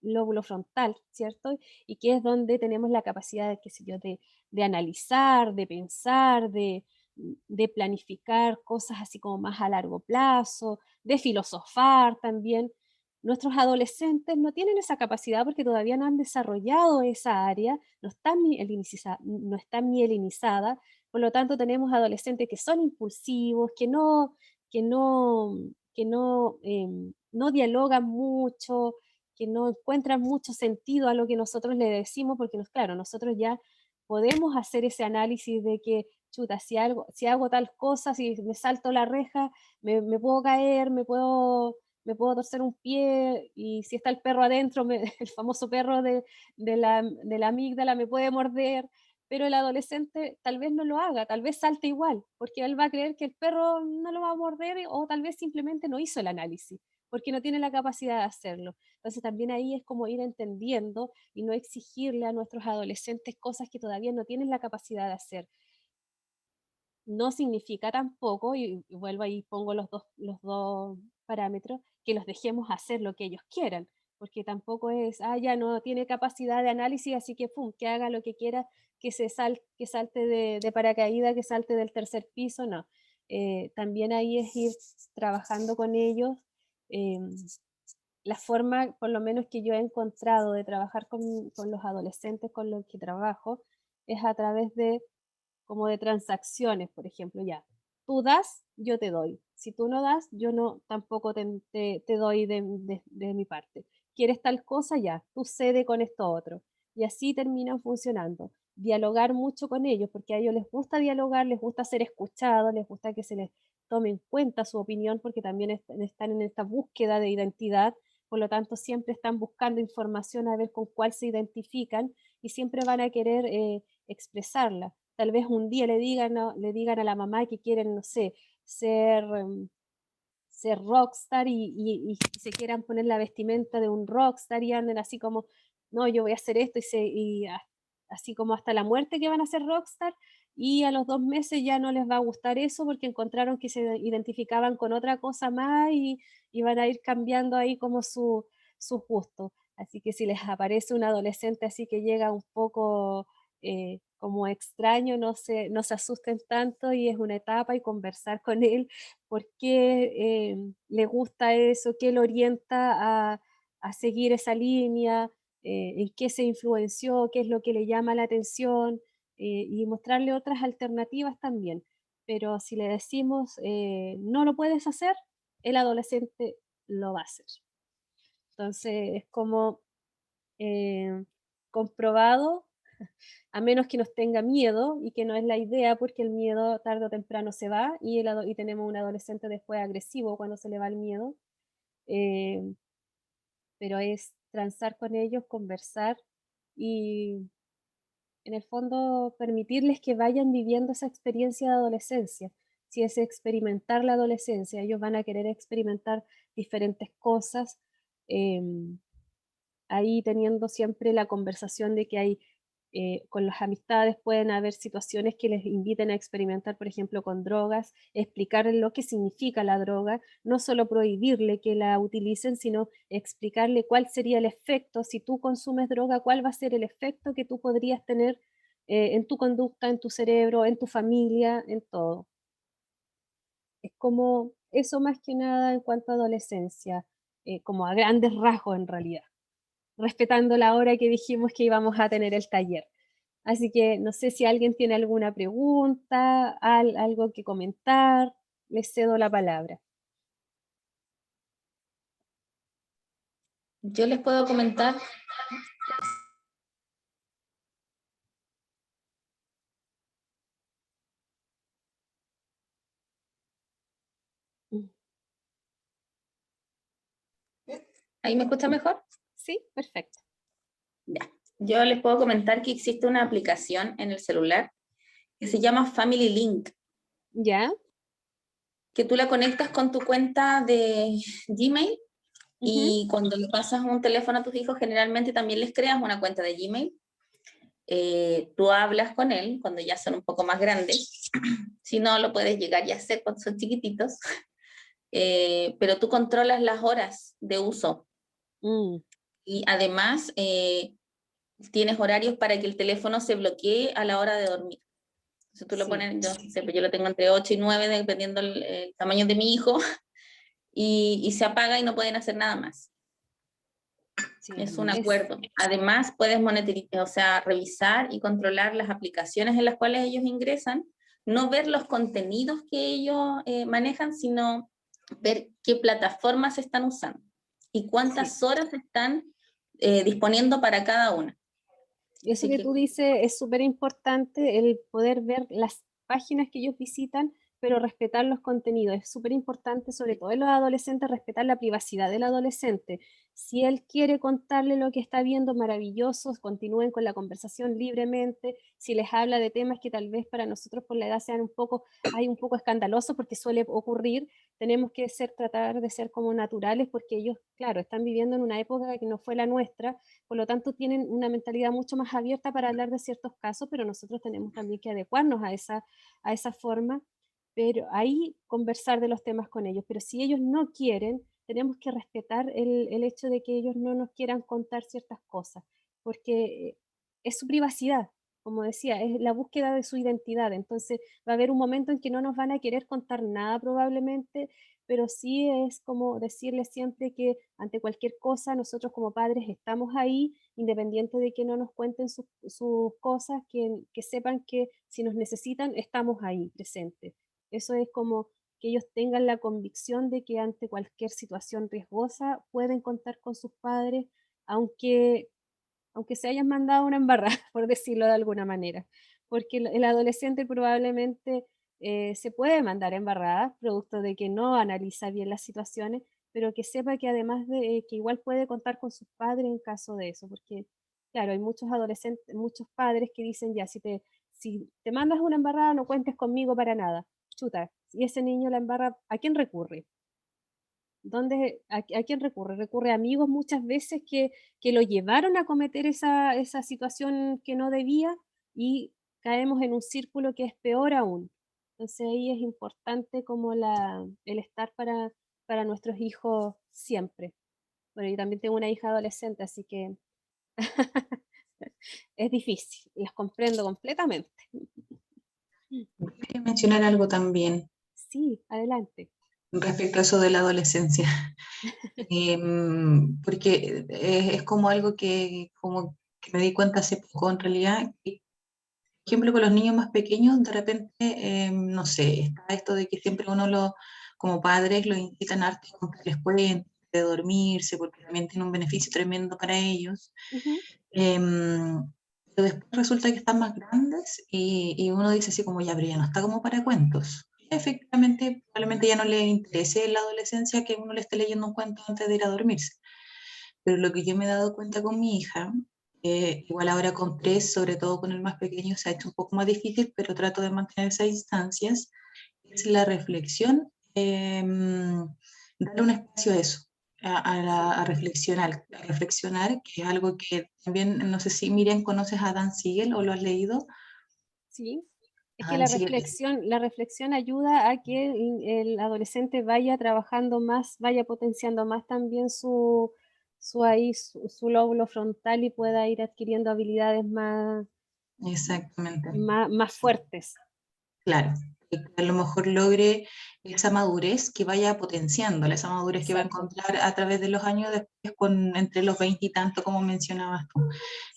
lóbulo frontal, ¿cierto? Y que es donde tenemos la capacidad, qué sé yo, de analizar, de pensar, de planificar cosas así como más a largo plazo, de filosofar también. Nuestros adolescentes no tienen esa capacidad porque todavía no han desarrollado esa área, no está mielinizada, por lo tanto tenemos adolescentes que son impulsivos, que no, no dialogan mucho, que no encuentran mucho sentido a lo que nosotros le decimos, porque claro, nosotros ya podemos hacer ese análisis de que, chuta, si hago tal cosa, si me salto la reja, me puedo caer, me puedo torcer un pie, y si está el perro adentro, el famoso perro de la amígdala me puede morder, pero el adolescente tal vez no lo haga, tal vez salte igual, porque él va a creer que el perro no lo va a morder o tal vez simplemente no hizo el análisis, porque no tiene la capacidad de hacerlo. Entonces también ahí es como ir entendiendo y no exigirle a nuestros adolescentes cosas que todavía no tienen la capacidad de hacer. No significa tampoco, y vuelvo ahí, pongo los dos parámetros, que los dejemos hacer lo que ellos quieran, porque tampoco es, ya no tiene capacidad de análisis, así que pum, que haga lo que quiera, que salte de paracaídas, que salte del tercer piso, no. También ahí es ir trabajando con ellos. La forma, por lo menos que yo he encontrado de trabajar con los adolescentes con los que trabajo, es a través de como de transacciones, por ejemplo, ya, tú das, yo te doy. Si tú no das, yo no tampoco te doy de mi parte. ¿Quieres tal cosa? Ya, tú cede con esto otro. Y así terminan funcionando. Dialogar mucho con ellos, porque a ellos les gusta dialogar, les gusta ser escuchados, les gusta que se les tome en cuenta su opinión, porque también están en esta búsqueda de identidad, por lo tanto siempre están buscando información a ver con cuál se identifican y siempre van a querer expresarla. Tal vez un día le digan a la mamá que quieren, no sé, ser rockstar y se quieran poner la vestimenta de un rockstar y anden así como, no, yo voy a hacer esto así como hasta la muerte que van a ser rockstar, y a los 2 meses ya no les va a gustar eso porque encontraron que se identificaban con otra cosa más y van a ir cambiando ahí como sus gustos. Así que si les aparece un adolescente así que llega un poco como extraño, no se asusten tanto y es una etapa y conversar con él por qué le gusta eso, qué lo orienta a seguir esa línea, en qué se influenció, qué es lo que le llama la atención, y mostrarle otras alternativas también. Pero si le decimos no lo puedes hacer, el adolescente lo va a hacer. Entonces es como eh, comprobado, a menos que nos tenga miedo, y que no es la idea, porque el miedo tarde o temprano se va, y tenemos un adolescente después agresivo cuando se le va el miedo, eh, pero es transar con ellos, conversar y en el fondo permitirles que vayan viviendo esa experiencia de adolescencia. Si es experimentar la adolescencia, ellos van a querer experimentar diferentes cosas, em, ahí teniendo siempre la conversación de que hay, con las amistades pueden haber situaciones que les inviten a experimentar, por ejemplo, con drogas, explicarles lo que significa la droga, no solo prohibirle que la utilicen, sino explicarle cuál sería el efecto, si tú consumes droga, cuál va a ser el efecto que tú podrías tener en tu conducta, en tu cerebro, en tu familia, en todo. Es como eso más que nada en cuanto a adolescencia, como a grandes rasgos en realidad, respetando la hora que dijimos que íbamos a tener el taller. Así que no sé si alguien tiene alguna pregunta, algo que comentar, les cedo la palabra. Yo les puedo comentar. ¿Ahí me escucha mejor? Sí, perfecto. Ya. Yo les puedo comentar que existe una aplicación en el celular que se llama Family Link. ¿Ya? Que tú la conectas con tu cuenta de Gmail y cuando le pasas un teléfono a tus hijos, generalmente también les creas una cuenta de Gmail. Tú hablas con él cuando ya son un poco más grandes. Si no, lo puedes llegar y hacer cuando son chiquititos. Pero tú controlas las horas de uso. Y además tienes horarios para que el teléfono se bloquee a la hora de dormir. Entonces tú lo pones, yo lo tengo entre 8 y 9, dependiendo el tamaño de mi hijo, y se apaga y no pueden hacer nada más. Sí, es un acuerdo. Además, puedes revisar y controlar las aplicaciones en las cuales ellos ingresan, no ver los contenidos que ellos manejan, sino ver qué plataformas están usando y cuántas horas están disponiendo para cada una. Eso que tú dices es súper importante, el poder ver las páginas que ellos visitan, pero respetar los contenidos. Es súper importante, sobre todo en los adolescentes, respetar la privacidad del adolescente. Si él quiere contarle lo que está viendo, maravilloso, continúen con la conversación libremente. Si les habla de temas que tal vez para nosotros por la edad sean un poco escandalosos, porque suele ocurrir, tenemos que tratar de ser como naturales, porque ellos, claro, están viviendo en una época que no fue la nuestra, por lo tanto tienen una mentalidad mucho más abierta para hablar de ciertos casos, pero nosotros tenemos también que adecuarnos a esa forma, pero ahí conversar de los temas con ellos. Pero si ellos no quieren, tenemos que respetar el hecho de que ellos no nos quieran contar ciertas cosas, porque es su privacidad, como decía, es la búsqueda de su identidad. Entonces va a haber un momento en que no nos van a querer contar nada probablemente, pero sí es como decirles siempre que ante cualquier cosa nosotros como padres estamos ahí, independiente de que no nos cuenten sus cosas, que sepan que si nos necesitan estamos ahí presentes. Eso es como que ellos tengan la convicción de que ante cualquier situación riesgosa pueden contar con sus padres, aunque se hayan mandado una embarrada, por decirlo de alguna manera, porque el adolescente probablemente se puede mandar embarradas, producto de que no analiza bien las situaciones, pero que sepa que además de que igual puede contar con sus padres en caso de eso, porque claro, hay muchos adolescentes, muchos padres que dicen ya, si te mandas una embarrada no cuentes conmigo para nada, chuta, y ese niño la embarra, ¿a quién recurre? ¿A quién recurre? Recurre a amigos muchas veces que lo llevaron a cometer esa situación que no debía y caemos en un círculo que es peor aún. Entonces ahí es importante como el estar para nuestros hijos siempre. Bueno, yo también tengo una hija adolescente, así que es difícil, las comprendo completamente. Quería mencionar algo también Sí, adelante. respecto a eso de la adolescencia. Porque es como algo como que me di cuenta hace poco en realidad. Por ejemplo, con los niños más pequeños, de repente, no sé, está esto de que siempre como padres, lo invitan harto a comprarles cuentos, de dormirse, porque también tiene un beneficio tremendo para ellos. Ujú. Pero después resulta que están más grandes y uno dice así como, ya, pero ya no está como para cuentos. Efectivamente, probablemente ya no le interese en la adolescencia que uno le esté leyendo un cuento antes de ir a dormirse. Pero lo que yo me he dado cuenta con mi hija, igual ahora con tres, sobre todo con el más pequeño, se ha hecho un poco más difícil, pero trato de mantener esas instancias, es la reflexión, darle un espacio a eso, a reflexionar, que es algo que también, no sé si Miriam conoces a Dan Siegel o lo has leído. Sí, es que Dan Siegel, la reflexión ayuda a que el adolescente vaya trabajando más, vaya potenciando más también su lóbulo frontal y pueda ir adquiriendo habilidades exactamente. más fuertes. Claro, que a lo mejor logre esa madurez que vaya potenciándola, esa madurez que va a Exacto. encontrar a través de los años después entre los 20 y tanto, como mencionabas tú.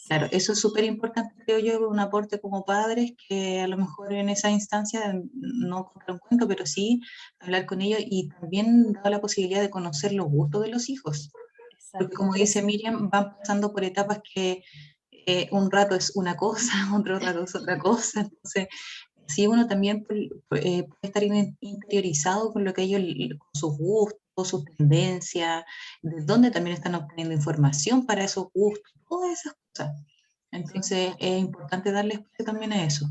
Claro, eso es súper importante, creo yo, un aporte como padres, que a lo mejor en esa instancia no comprar un cuento, pero sí hablar con ellos y también dar la posibilidad de conocer los gustos de los hijos. Porque Exacto. como dice Miriam, van pasando por etapas que un rato es una cosa, otro rato es otra cosa, entonces sí, uno también puede estar interiorizado con lo que ellos, con sus gustos, sus tendencias, de dónde también están obteniendo información para esos gustos, todas esas cosas. Entonces es importante darle espacio también a eso.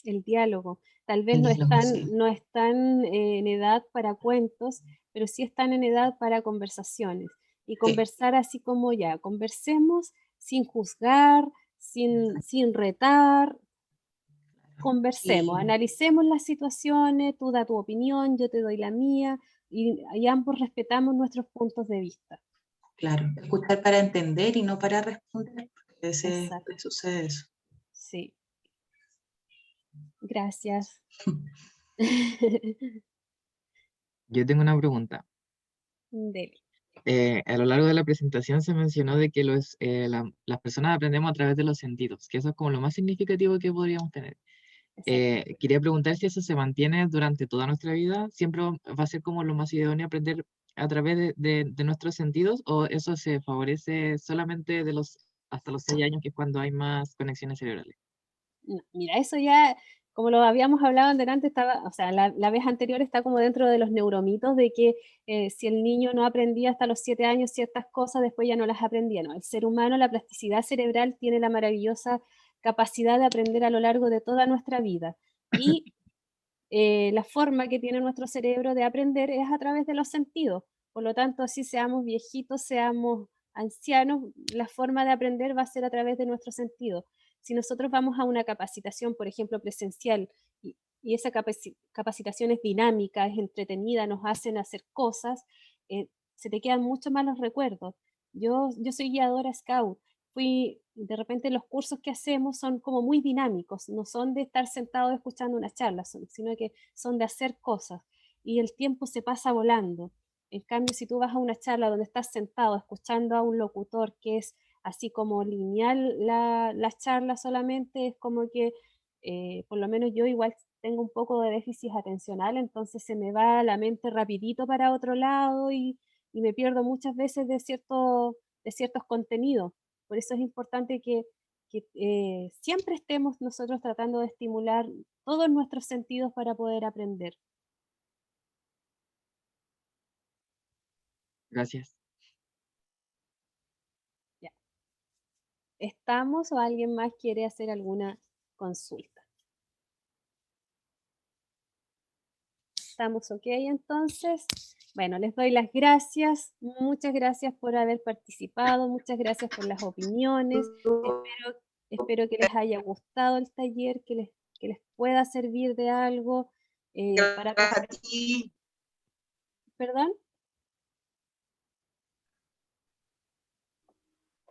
El diálogo. Tal vez El diálogo, sí. no están en edad para cuentos, pero sí están en edad para conversaciones. Y Sí, conversar así como ya, conversemos sin juzgar, sin retar, conversemos, y analicemos las situaciones, tú da tu opinión, yo te doy la mía, y ambos respetamos nuestros puntos de vista. claro, escuchar para entender y no para responder, porque a veces Exacto, sucede eso. sí. Gracias. Yo tengo una pregunta. Dele. A lo largo de la presentación se mencionó de que las personas aprendemos a través de los sentidos, que eso es como lo más significativo que podríamos tener. Exactamente. Quería preguntar si eso se mantiene durante toda nuestra vida, siempre va a ser como lo más idóneo aprender a través de nuestros sentidos, o eso se favorece solamente hasta los 6 años, que es cuando hay más conexiones cerebrales. No, mira, eso ya, como lo habíamos hablado antes, estaba, o sea, la vez anterior está como dentro de los neuromitos de que si el niño no aprendía hasta los 7 años ciertas cosas, después ya no las aprendía, ¿no? El ser humano, la plasticidad cerebral tiene la maravillosa capacidad de aprender a lo largo de toda nuestra vida. Y la forma que tiene nuestro cerebro de aprender es a través de los sentidos. Por lo tanto, si seamos viejitos, seamos ancianos, la forma de aprender va a ser a través de nuestros sentidos. Si nosotros vamos a una capacitación, por ejemplo, presencial, y esa capacitación es dinámica, es entretenida, nos hacen hacer cosas, se te quedan mucho más los recuerdos. Yo soy guiadora Scout, de repente los cursos que hacemos son como muy dinámicos, no son de estar sentado escuchando una charla, sino que son de hacer cosas y el tiempo se pasa volando. En cambio, si tú vas a una charla donde estás sentado escuchando a un locutor que es así como lineal la charla solamente, es como que por lo menos yo igual tengo un poco de déficit atencional, entonces se me va la mente rapidito para otro lado y me pierdo muchas veces de ciertos contenidos. Por eso es importante que siempre estemos nosotros tratando de estimular todos nuestros sentidos para poder aprender. Gracias. Ya. ¿Estamos o alguien más quiere hacer alguna consulta? ¿Estamos ok entonces? Bueno, les doy las gracias. Muchas gracias por haber participado. Muchas gracias por las opiniones. Espero que les haya gustado el taller, que les pueda servir de algo. Para Gracias a ti. ¿Perdón?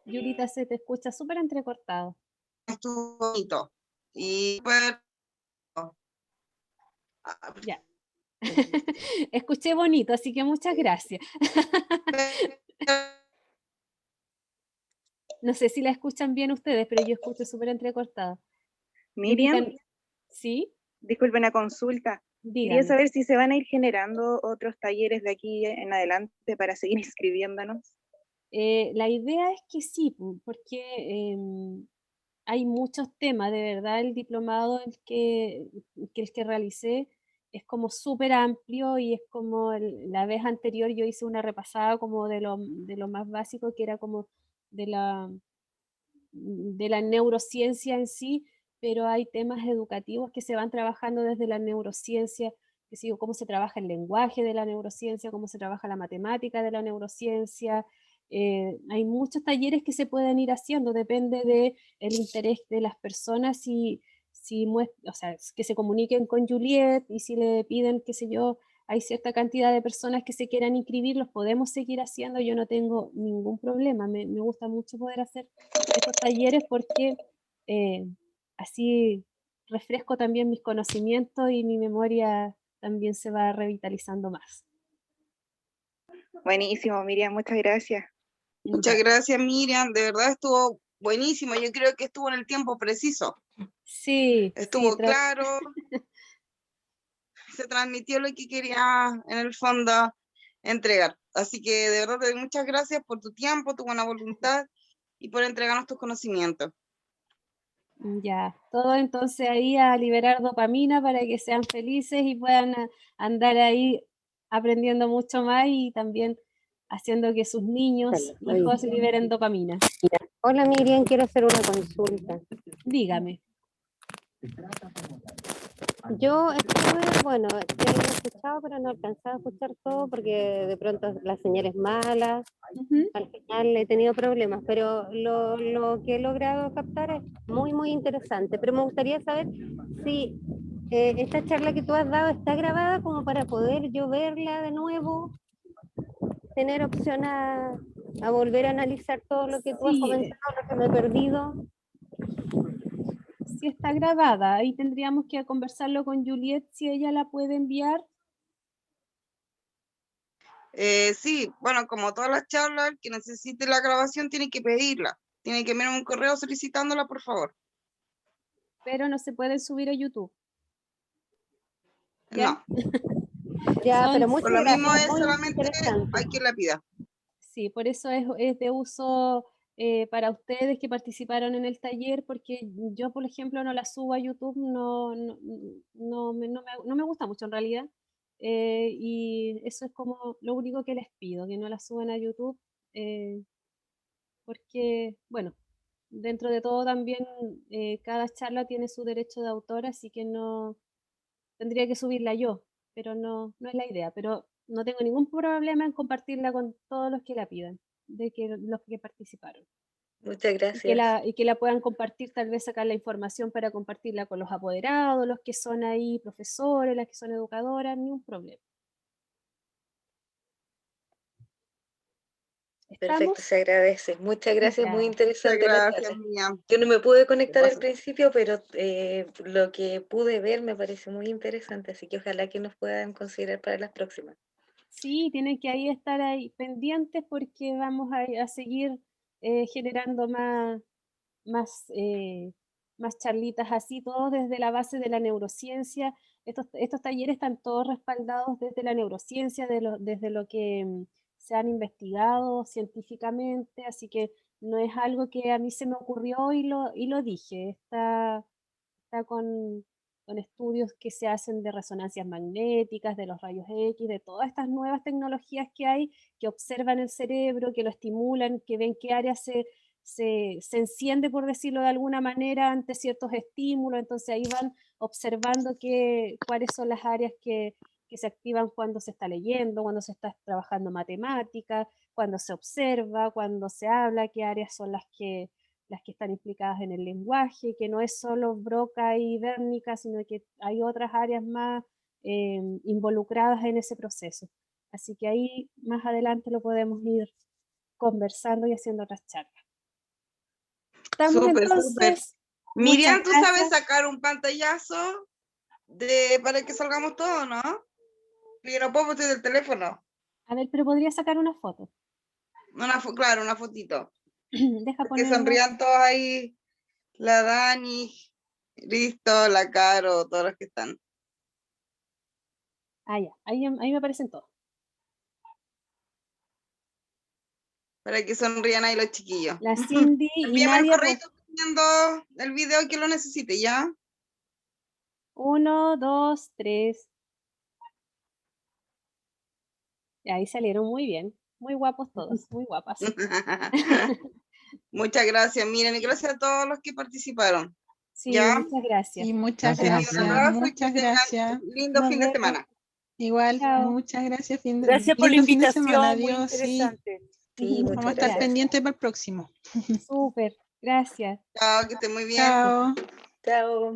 Yurita, se te escucha súper entrecortado. Estuvo bonito. Y pues, Ya. Escuché bonito, así que muchas gracias. No sé si la escuchan bien ustedes, pero yo escucho súper entrecortado. Miriam, Yurita, ¿sí? disculpe una consulta. Quería Dígame. saber si se van a ir generando otros talleres de aquí en adelante para seguir inscribiéndonos. La idea es que sí, porque hay muchos temas, de verdad el diplomado el que realicé es como súper amplio y es como la vez anterior yo hice una repasada como de lo más básico que era como de de la neurociencia en sí, pero hay temas educativos que se van trabajando desde la neurociencia, que sigo cómo se trabaja el lenguaje de la neurociencia, cómo se trabaja la matemática de la neurociencia. Hay muchos talleres que se pueden ir haciendo, depende del interés de las personas, o sea, que se comuniquen con Juliet y si le piden, qué sé yo, hay cierta cantidad de personas que se quieran inscribir, los podemos seguir haciendo, yo no tengo ningún problema, me gusta mucho poder hacer estos talleres porque así refresco también mis conocimientos y mi memoria también se va revitalizando más. Buenísimo, Miriam, muchas gracias. Muchas gracias, Miriam. De verdad estuvo buenísimo. Yo creo que estuvo en el tiempo preciso. Sí, Estuvo sí, claro. Se transmitió lo que quería en el fondo entregar. Así que de verdad te doy muchas gracias por tu tiempo, tu buena voluntad y por entregarnos tus conocimientos. Ya, todo entonces ahí a liberar dopamina para que sean felices y puedan andar ahí aprendiendo mucho más y también haciendo que sus niños, hijos liberen dopamina. Hola Miriam, quiero hacer una consulta. Dígame. Yo estuve, bueno, te he escuchado, pero no alcanzaba a escuchar todo porque de pronto la señal es mala. Al final he tenido problemas, pero lo que he logrado captar es muy, muy interesante. Pero me gustaría saber si esta charla que tú has dado está grabada como para poder yo verla de nuevo, tener opción a volver a analizar todo lo que tú has Sí, comentado, lo que me he perdido. sí está grabada, ahí tendríamos que conversarlo con Juliet si ella la puede enviar. Sí, bueno, como todas las charlas, el que necesite la grabación tiene que pedirla. Tiene que enviarme un correo solicitándola, por favor. Pero no se puede subir a YouTube. ¿Ya? No. Ya, pero Por muchas lo gracias, mismo es muy solamente interesante. hay quien la pida. Sí, por eso es de uso para ustedes que participaron en el taller, porque yo, por ejemplo, no la subo a YouTube, no me gusta mucho en realidad. Y eso es como lo único que les pido, que no la suban a YouTube, porque, bueno, dentro de todo también cada charla tiene su derecho de autor, así que no tendría que subirla yo, pero no es la idea. Pero no tengo ningún problema en compartirla con todos los que la pidan, los que participaron. Muchas Y gracias. que la puedan compartir, tal vez sacar la información para compartirla con los apoderados, los que son ahí profesores, las que son educadoras, ni un problema. Perfecto, ¿Estamos? se agradece. Muchas gracias, muy Ya. Muchas interesante la gracias, charla. Miriam. Yo no me pude conectar al Pasa- principio, pero lo que pude ver me parece muy interesante, así que ojalá que nos puedan considerar para las próximas. Sí, tienen que ahí estar ahí pendientes porque vamos a seguir generando más charlitas así, todos desde la base de la neurociencia. Estos talleres están todos respaldados desde la neurociencia, desde lo que se han investigado científicamente, así que no es algo que a mí se me ocurrió y lo dije, está con estudios que se hacen de resonancias magnéticas, de los rayos X, de todas estas nuevas tecnologías que hay, que observan el cerebro, que lo estimulan, que ven qué área se enciende, por decirlo de alguna manera, ante ciertos estímulos, entonces ahí van observando cuáles son las áreas que que se activan cuando se está leyendo, cuando se está trabajando matemática, cuando se observa, cuando se habla, qué áreas son las que están implicadas en el lenguaje, que no es solo Broca y Wernicke, sino que hay otras áreas más involucradas en ese proceso. Así que ahí más adelante lo podemos ir conversando y haciendo otras charlas. Estamos Súper, entonces. súper. Miriam, Muchas ¿tú sabes gracias. sacar un pantallazo para que salgamos todos, no? Yo no puedo poner el teléfono. A ver, pero podría sacar una foto. Claro, una fotito. Deja Que poner sonrían todos ahí. La Dani, Cristo, la Caro, todos los que están. Ah, ya. Ahí me aparecen todos. Para que sonrían ahí los chiquillos. La Cindy y Envíame el Nadia. correo viendo el video que lo necesite, ¿ya? 1, 2, 3. Ahí salieron muy bien. Muy guapos todos, muy guapas. Muchas gracias, miren, y gracias a todos los que participaron. Sí, ¿Ya? muchas gracias. Y muchas Gracias a gracias, ustedes. muchas gracias. Lindo Nos fin de vemos. semana. Igual, Chao. muchas gracias. Gracias por la lindo fin de semana. invitación, muy Adiós, sí. interesante. Sí, Vamos a muchas estar gracias. pendientes para el próximo. Súper, gracias. Chao, que esté muy bien. Chao. Chao.